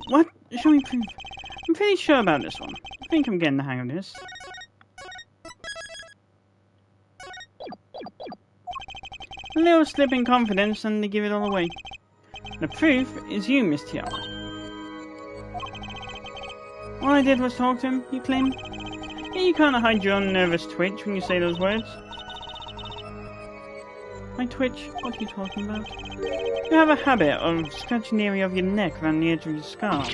What? Show me proof. I'm pretty sure about this one. I think I'm getting the hang of this. A little slip in confidence and they give it all away. The proof is you, Miss Tiara. All I did was talk to him, you claim? Yeah, you can't hide your own nervous twitch when you say those words. My twitch? What are you talking about? You have a habit of scratching the area of your neck around the edge of your scarf.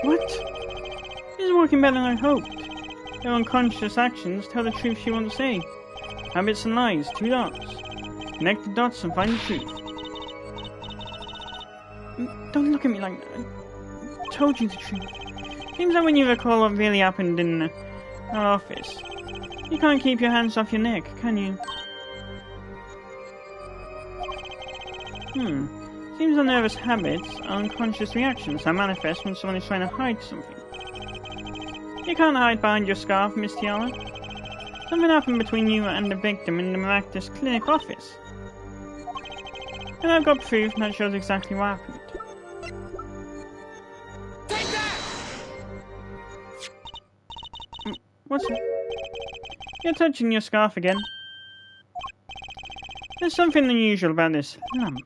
What? This is working better than I hoped. Her unconscious actions tell the truth she won't say. Habits and lies, 2 dots. Connect the dots and find the truth. Don't look at me like that. I told you the truth. Seems like when you recall what really happened in our office, you can't keep your hands off your neck, can you? Seems our nervous habits are unconscious reactions that manifest when someone is trying to hide something. You can't hide behind your scarf, Miss Tiara. Something happened between you and the victim in the Maractus Clinic office. And I've got proof that shows exactly what happened. Take that! What's it? You're touching your scarf again. There's something unusual about this lamp.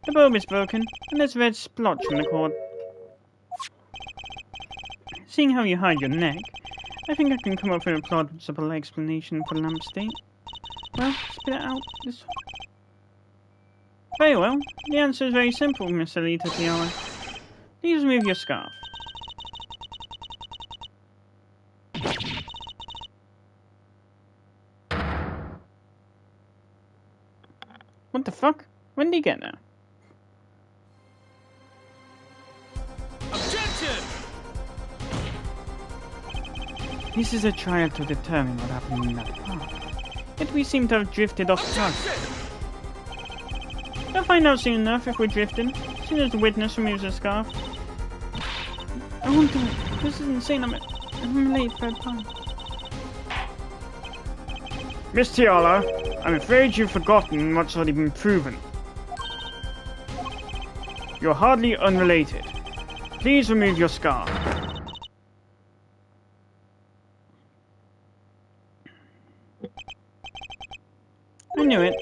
The bulb is broken, and there's a red splotch on the cord. Seeing how you hide your neck, I think I can come up with a plausible explanation for the lamp state. Well, spit it out. This. Very well. The answer is very simple, Miss Alita Tiara. Please remove your scarf. What the fuck? When did he get there? Objection! This is a trial to determine what happened in that park. Yet we seem to have drifted off target. We'll find out soon enough if we're drifting, as soon as the witness removes her scarf. I won't do it. This is insane. I'm late for a time. Miss Tiara, I'm afraid you've forgotten what's already been proven. You're hardly unrelated. Please remove your scarf. I knew it.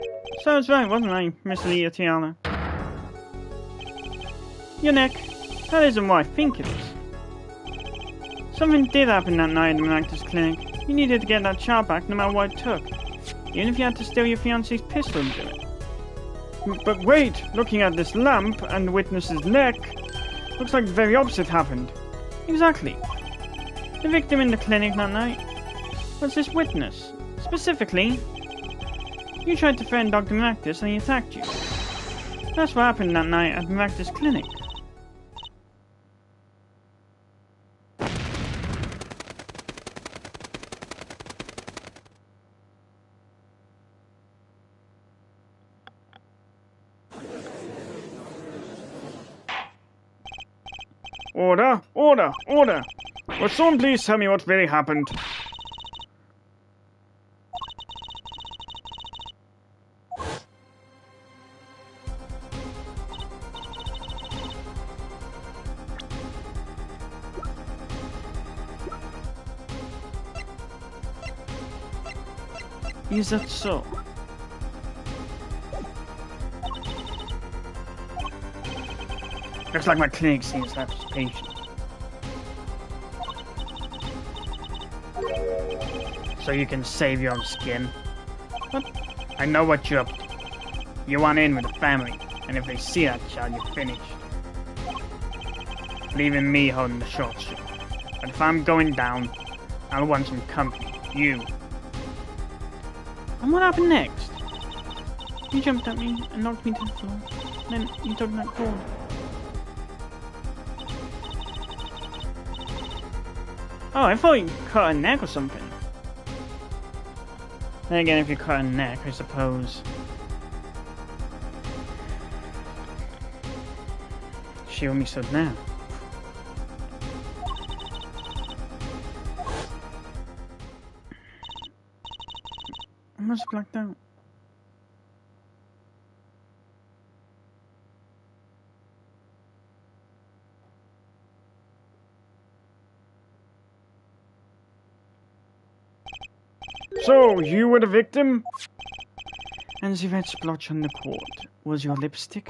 So I was right, wasn't I, Miss Alita Tiara? Your neck. That isn't what I think it is. Something did happen that night at the Maractus Clinic. You needed to get that child back no matter what it took. Even if you had to steal your fiancé's pistol and do it. But wait, looking at this lamp and the witness's neck, looks like the very opposite happened. Exactly. The victim in the clinic that night was this witness. Specifically, you tried to threaten Dr. Maractus and he attacked you. That's what happened that night at the Maractus Clinic. Order! Order! Order! Will someone please tell me what really happened? Is that so? Looks like my clinic seems to have patient. So you can save your own skin. What? I know what you're up to. You want in with the family, and if they see that child, you're finished. Leaving me holding the short straw. But if I'm going down, I'll want some company. You. And what happened next? You jumped at me and knocked me to the floor. Then you took that cord. Oh, I thought you cut her neck or something. Then again, if you cut her neck, I suppose she only stood now. I must have blacked out. So, you were the victim? And the red splotch on the cord was your lipstick?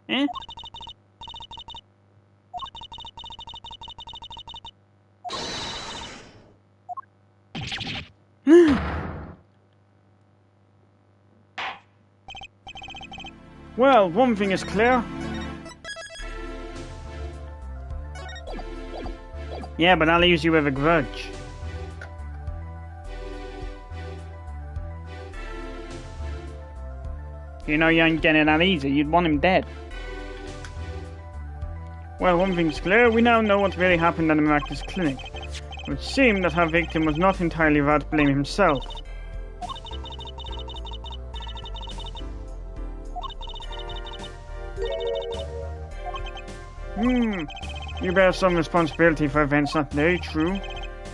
Eh? Well, one thing is clear. Yeah, but that leaves you with a grudge. You know you ain't getting that easy. You'd want him dead. Well, one thing's clear. We now know what really happened at the Miraculous Clinic. It would seem that our victim was not entirely without blame himself. You bear some responsibility for events that day, true.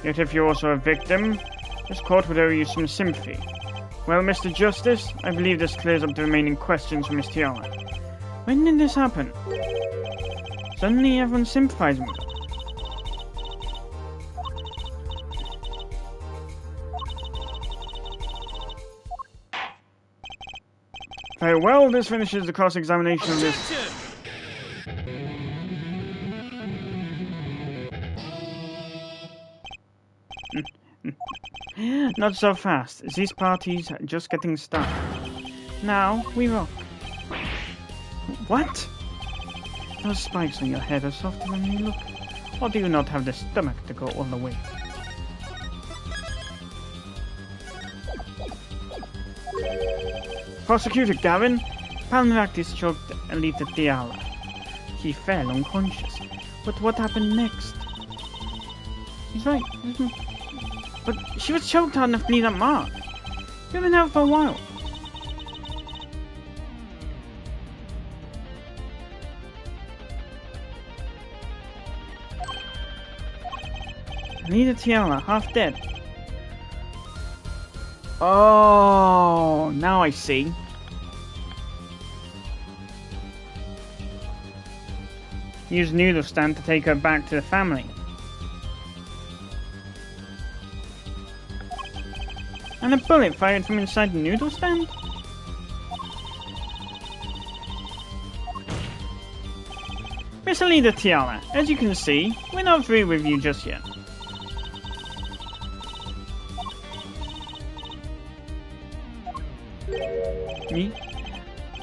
Yet if you're also a victim, this court would owe you some sympathy. Well, Mr. Justice, I believe this clears up the remaining questions for Miss Tiala. When did this happen? Suddenly everyone's sympathizing with her. Very well, this finishes the cross-examination of this... Not so fast. These parties are just getting started. Now, we rock. What? Those spikes on your head are softer than you look. Or do you not have the stomach to go all the way? Prosecutor Gavin? Palmyractis choked Alita Tiala. He fell unconscious. But what happened next? He's right, isn't he? But she was choked hard enough to leave that mark. You've been out for a while. Alita Tiala, half dead. Oh, now I see. Use noodle stand to take her back to the family. And a bullet fired from inside the noodle stand? Miss Alita Tiala, as you can see, we're not through with you just yet. Me?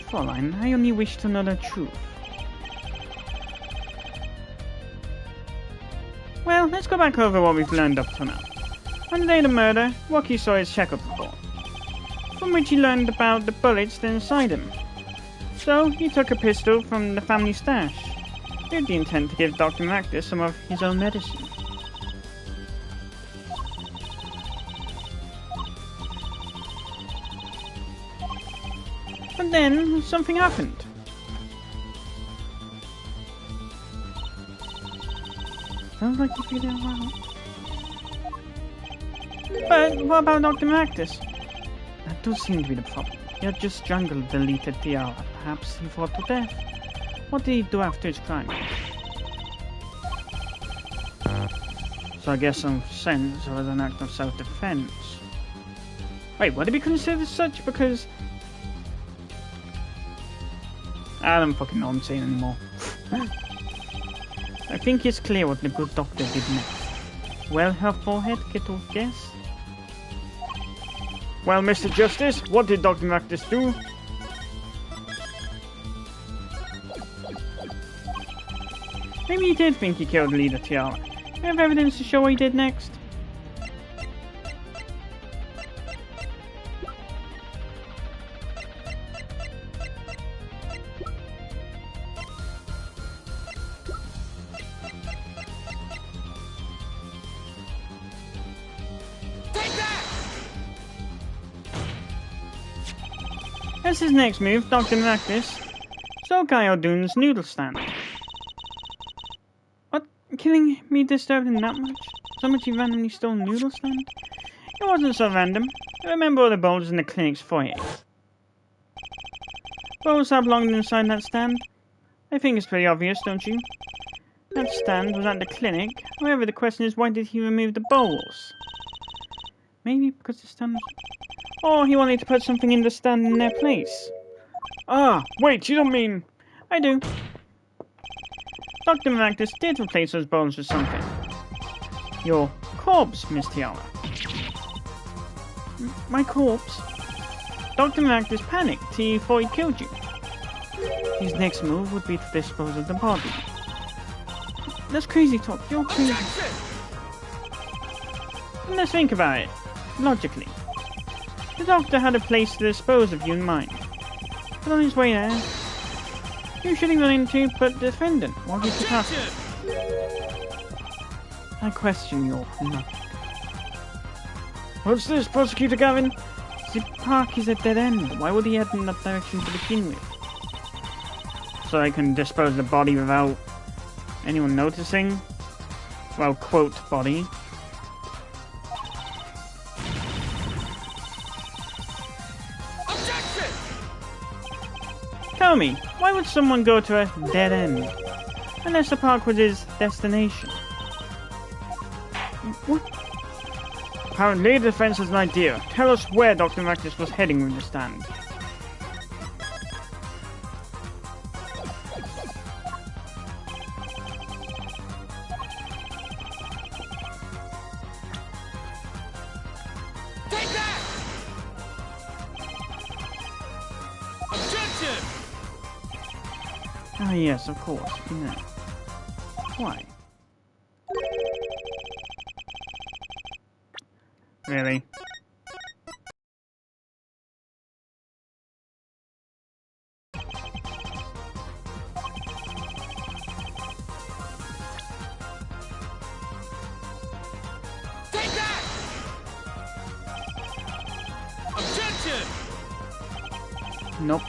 Fräulein, I only wish to know the truth. Well, let's go back over what we've learned up to now. On the day of the murder, Rocky saw his checkup report, from which he learned about the bullets that inside him. So, he took a pistol from the family stash, with the intent to give Dr. Maractus some of his own medicine. But then, something happened. Sounds like you feel it well. But what about Dr. Maractus? That does seem to be the problem. He had just strangled the Alita Tiala. Perhaps he fought to death. What did he do after his crime? So I guess in some sense it was an act of self-defense. Wait, would it be considered such? Because I don't fucking know what I'm saying anymore. I think it's clear what the good doctor did next. Well, her forehead, get to guess? Well, Mr. Justice, what did Dr. Maractus do? Maybe he did think he killed Alita Tiala. We have evidence to show what he did next. As his next move, Dr. Nactus stole Guy O'Doon's noodle stand. What? Killing me disturbed him that much? So much he randomly stole a noodle stand? It wasn't so random. I remember all the bowls in the clinic's foyer. Bowls have belonged inside that stand. I think it's pretty obvious, don't you? That stand was at the clinic. However, the question is, why did he remove the bowls? Maybe because the stand was... Or he wanted to put something in the stand in their place. Ah, wait, you don't mean... I do. Dr. Maractus did replace those bowls with something. Your corpse, Miss Tiara. My corpse? Dr. Maractus panicked. He thought he killed you. His next move would be to dispose of the body. That's crazy talk. You're crazy. Let's think about it. Logically. The doctor had a place to dispose of you in mind. But on his way there, who should he run into but the defendant? What did you pass? I question your logic. What's this, Prosecutor Gavin? The park is a dead end. Why would he head in that direction to begin with? So I can dispose of the body without anyone noticing? Well, quote, body. Objection! Tell me, why would someone go to a dead end? Unless the park was his destination. What? Apparently, the defense has an idea. Tell us where Dr. Maractus was heading with the stand. Take that! Objection! Ah, yes, of course. No. Why? Really? Take that! Objection! Nope.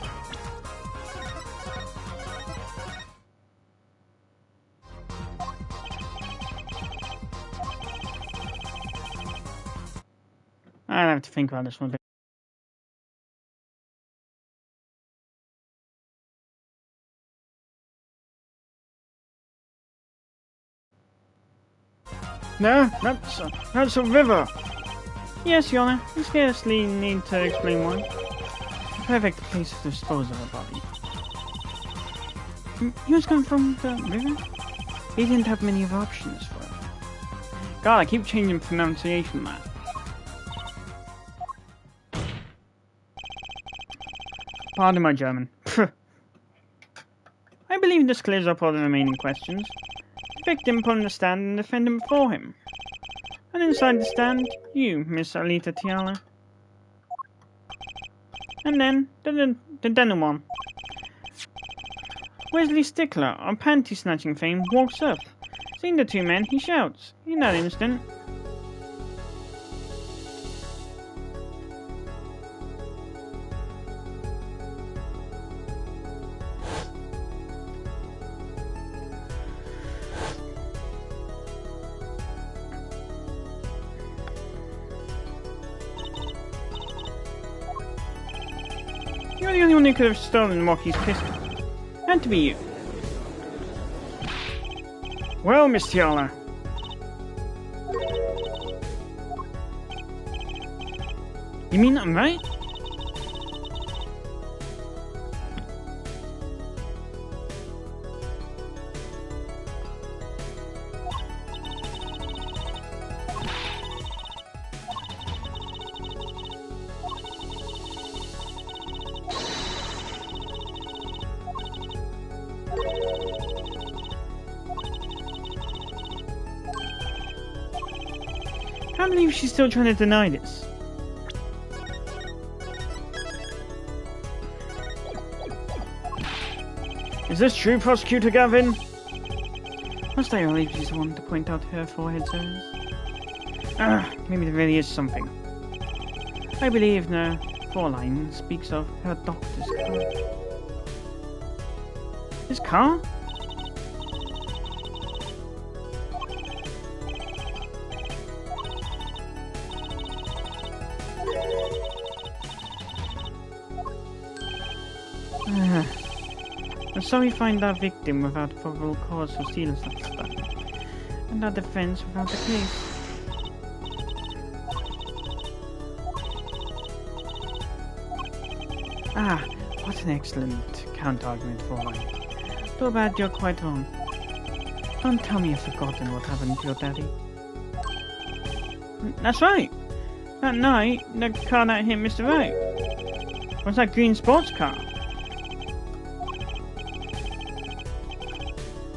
I'll have to think about this one a bit. No, that's a river. Yes, Your Honor. You scarcely need to explain why. The perfect place to dispose of a body. He was coming from the river? He didn't have many other options for it. God, I keep changing pronunciation, man. Pardon my German. I believe this clears up all the remaining questions. The victim put on the stand and the defendant before him. And inside the stand, you, Miss Alita Tiara. And then, the denouement. Wesley Stickler, of panty-snatching fame, walks up. Seeing the two men, he shouts. In that instant... You're the only one who could have stolen Rocky's pistol. Had to be you. Well, Miss Tiara. You mean I'm right? I can't believe she's still trying to deny this. Is this true, Prosecutor Gavin? Must I always be the one to point out her forehead size? Ah, maybe there really is something. I believe now Fraulein speaks of her doctor's car. His car? I'm sorry we find our victim without probable cause for seal such stuff, and our defense without the case. Ah, what an excellent counter-argument, Fraulein. Too bad you're quite wrong. Don't tell me you've forgotten what happened to your daddy. That's right! That night, the car that hit Mr. Wright was that green sports car.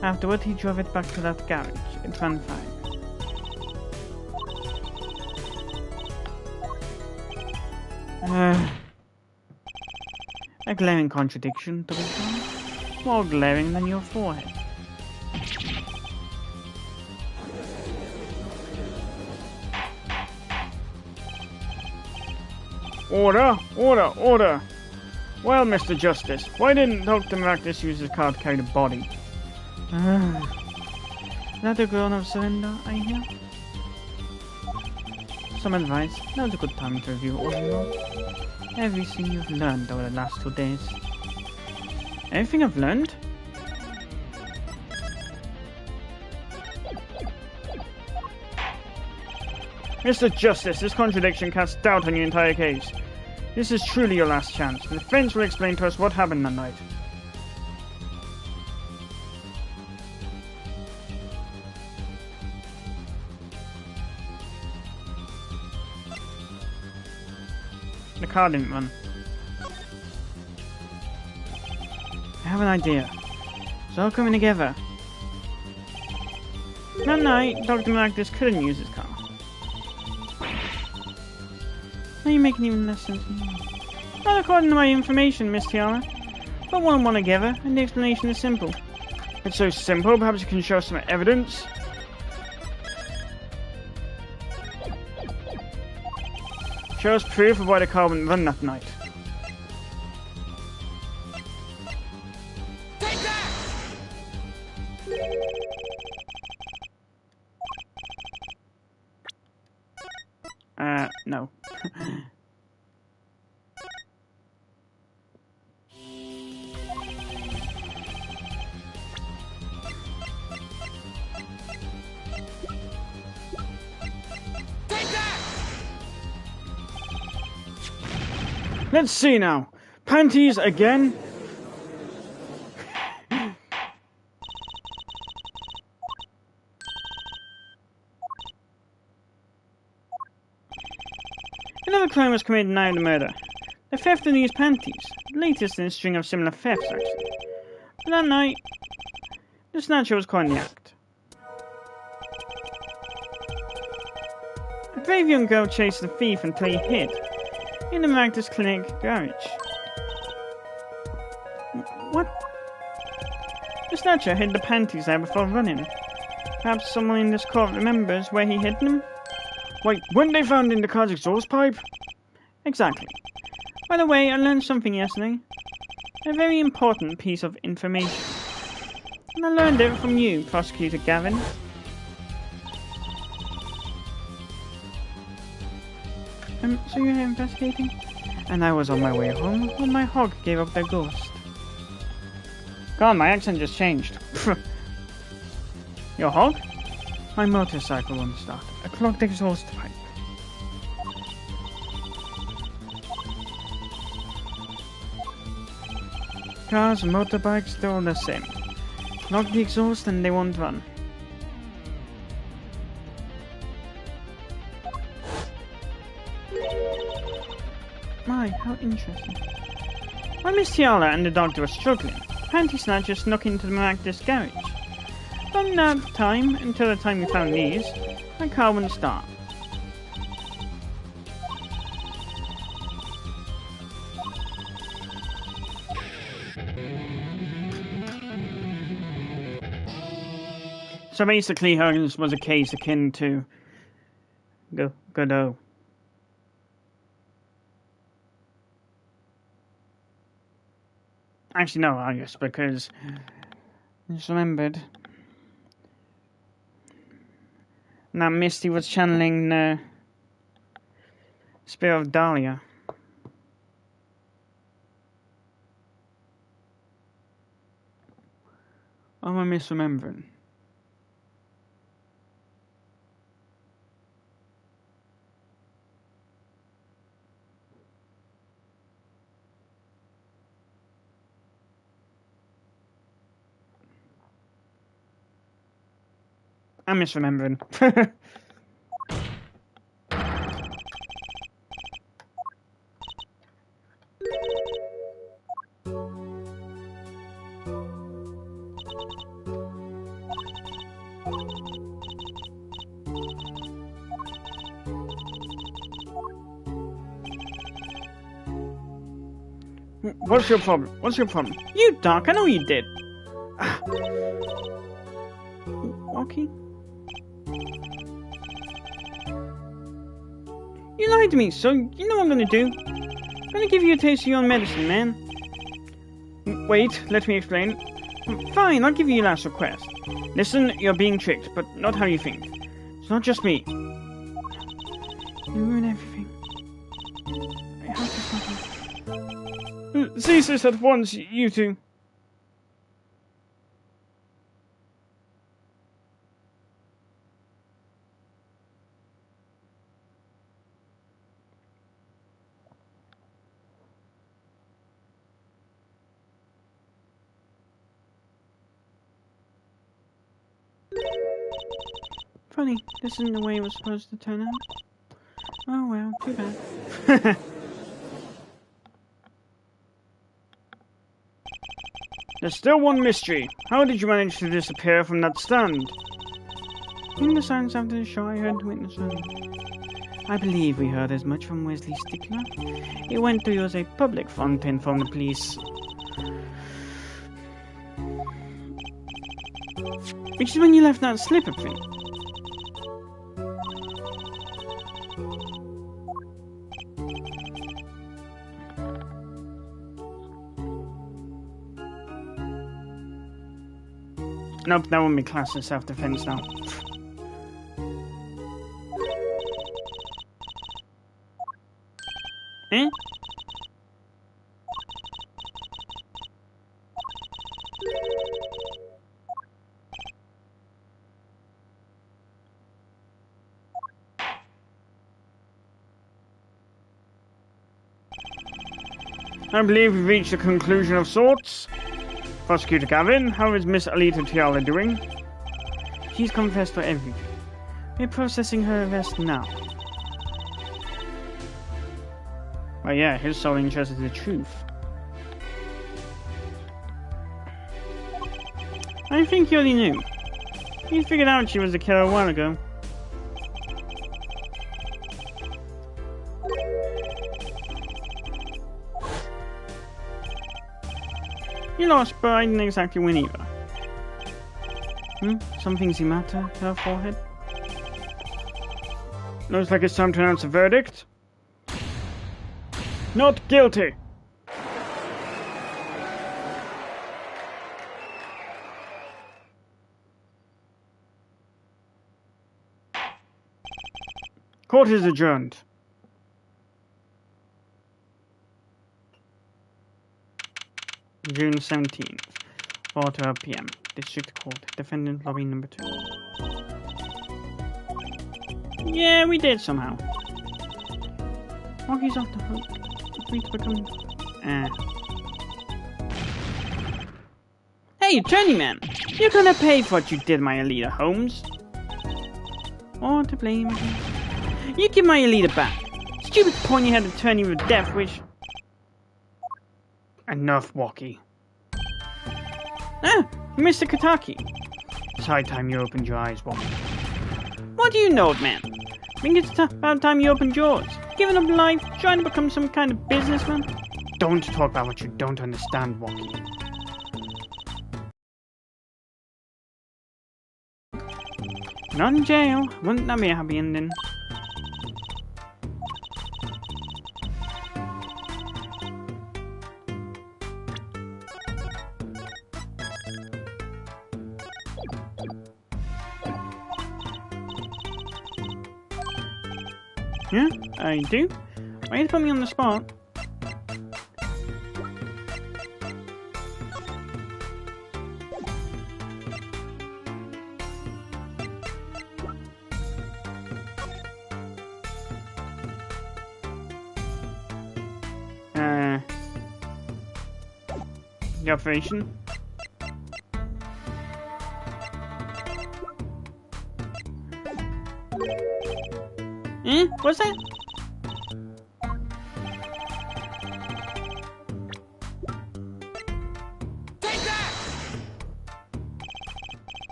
Afterward, he drove it back to that garage. It ran fine. A glaring contradiction, to be sure. More glaring than your forehead. Order! Order! Order! Well, Mr. Justice, why didn't Dr. Maractus use his car to carry the body? Is that a groan of surrender, I hear? Some advice. Now's a good time to review all you know. Everything you've learned over the last 2 days. Everything I've learned? Mr. Justice, this contradiction casts doubt on your entire case. This is truly your last chance. The defense will explain to us what happened that night. The car didn't run. I have an idea. It's all coming together. That night, Dr. Maractus couldn't use his car. Now you're making even less sense than me. Not according to my information, Miss Tiara. Put one and one together, and the explanation is simple. It's so simple, perhaps you can show some evidence? Show us proof of why the car wouldn't run that night. Take that! No. Take that! Let's see now. Panties again? Another crime was committed the night of the murder. The theft of these panties. Latest in a string of similar thefts, actually. But that night, the snatcher was caught in the act. A brave young girl chased the thief until he hid in the Maractus Clinic garage. What? The snatcher hid the panties there before running. Perhaps someone in this court remembers where he hid them? Wait, weren't they found in the car's exhaust pipe? Exactly. By the way, I learned something yesterday. A very important piece of information. And I learned it from you, Prosecutor Gavin. So you're here investigating? And I was on my way home when my hog gave up their ghost. God, my accent just changed. Your hog? My motorcycle won't start. A clogged exhaust pipe. Cars and motorbikes, they're all the same. Clog the exhaust and they won't run. My, how interesting. While Miss Tiara and the doctor were struggling, Panty Snatcher snuck into the Maractus garage. From that time until the time we found these, my car wouldn't start. So basically, hers was a case akin to Godot. Actually, no, I guess, because I just remembered. Now Misty was channeling the spirit of Dahlia. Or am I misremembering? I'm misremembering. What's your problem? What's your problem? You, Doc, I know you did. Walkie? You lied to me, so you know what I'm gonna do. I'm gonna give you a taste of your own medicine, man. Wait, let me explain. Fine, I'll give you your last request. Listen, you're being tricked, but not how you think. It's not just me. You ruin everything. I have to stop you. Cease this at once, you two. Funny, this isn't the way it was supposed to turn out. Oh well, too bad. There's still one mystery. How did you manage to disappear from that stand? In the silence after the show, I heard the witness running. I believe we heard as much from Wesley Stickler. He went to use a public front to inform the police. Which is when you left that slipper thing. Nope, that wouldn't be classed as self-defense now. Eh? I believe we've reached a conclusion of sorts. Prosecutor Gavin, how is Miss Alita Tiala doing? She's confessed to everything. We're processing her arrest now. Well, yeah, his sole interest is the truth. I think you already knew. You figured out she was the killer a while ago. You lost, but I didn't exactly win either. Some things seem matter, her forehead. Looks like it's time to announce a verdict. Not guilty! Court is adjourned. June 17th, 4:12 p.m. District Court, Defendant Lobby Number 2. Yeah, we did somehow. Walkie's off the hook. Free to become... Hey, journeyman! You're gonna pay for what you did, my Alita Holmes. Or to blame again. You give my Alita back. Stupid pony had to turn you with death wish. Enough, Walkie. Ah, Mr. Kataki. It's high time you opened your eyes, Walkie. What do you know, man? I think it's about time you opened yours. Giving up life, trying to become some kind of businessman. Don't talk about what you don't understand, Walkie. Not in jail. Wouldn't that be a happy ending? Yeah, I do. Why you put me on the spot? The operation. What's that? Take that!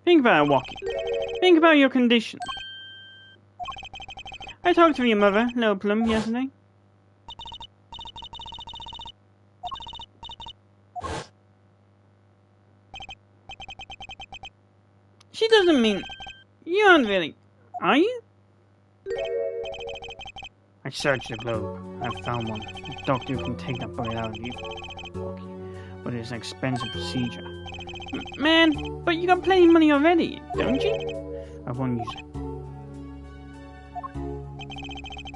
Think about it, Walkie. Think about your condition. I talked to your mother, Little Plum, yesterday. She doesn't mean... You aren't really... Are you? I searched the globe. I found one. A doctor who can take that bullet out of you. Walkie. But it's an expensive procedure. Man, but you got plenty of money already, don't you? I won't use it.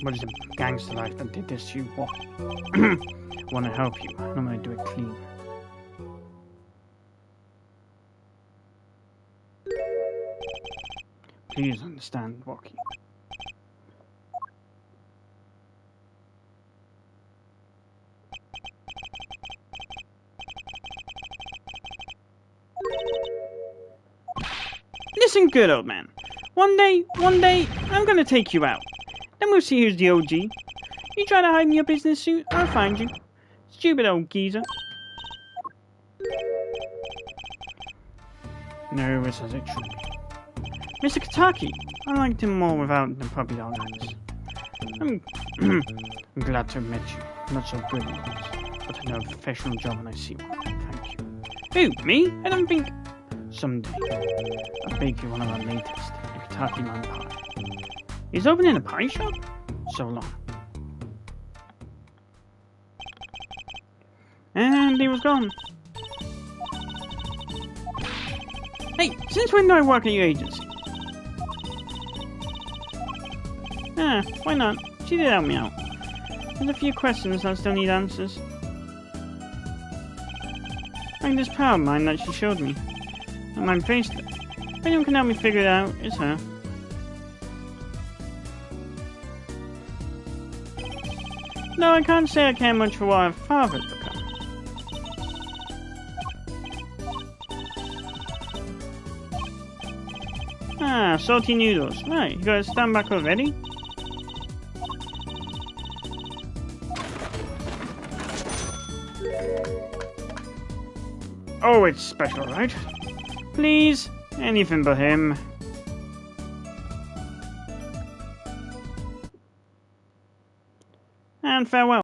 What is the gangster life that did this to you, Walkie? I want to help you, and I'm going to do it clean. Please understand, Walkie. Listen good, old man. One day, I'm gonna take you out. Then we'll see who's the OG. You try to hide in your business suit, I'll find you. Stupid old geezer. Nervous as it should be. Mr. Kataki, I liked him more without the puppy dog eyes. I'm glad to have met you. Not so good at this, but I know a professional job when I see one. Thank you. Who, me? I don't think... Someday, I'll bake you one of our latest, the Kataki Man pie. He's opening a pie shop? So long. And he was gone. Hey, since when do I work at your agency? Why not? She did help me out. There's a few questions I still need answers. Like this pal of mine that she showed me. And I'm faced it. If anyone can help me figure it out, it's her. No, I can't say I care much for what her father's become. Salty noodles. Right, you gotta stand back already? Oh, it's special, right? Please, anything but him. And farewell.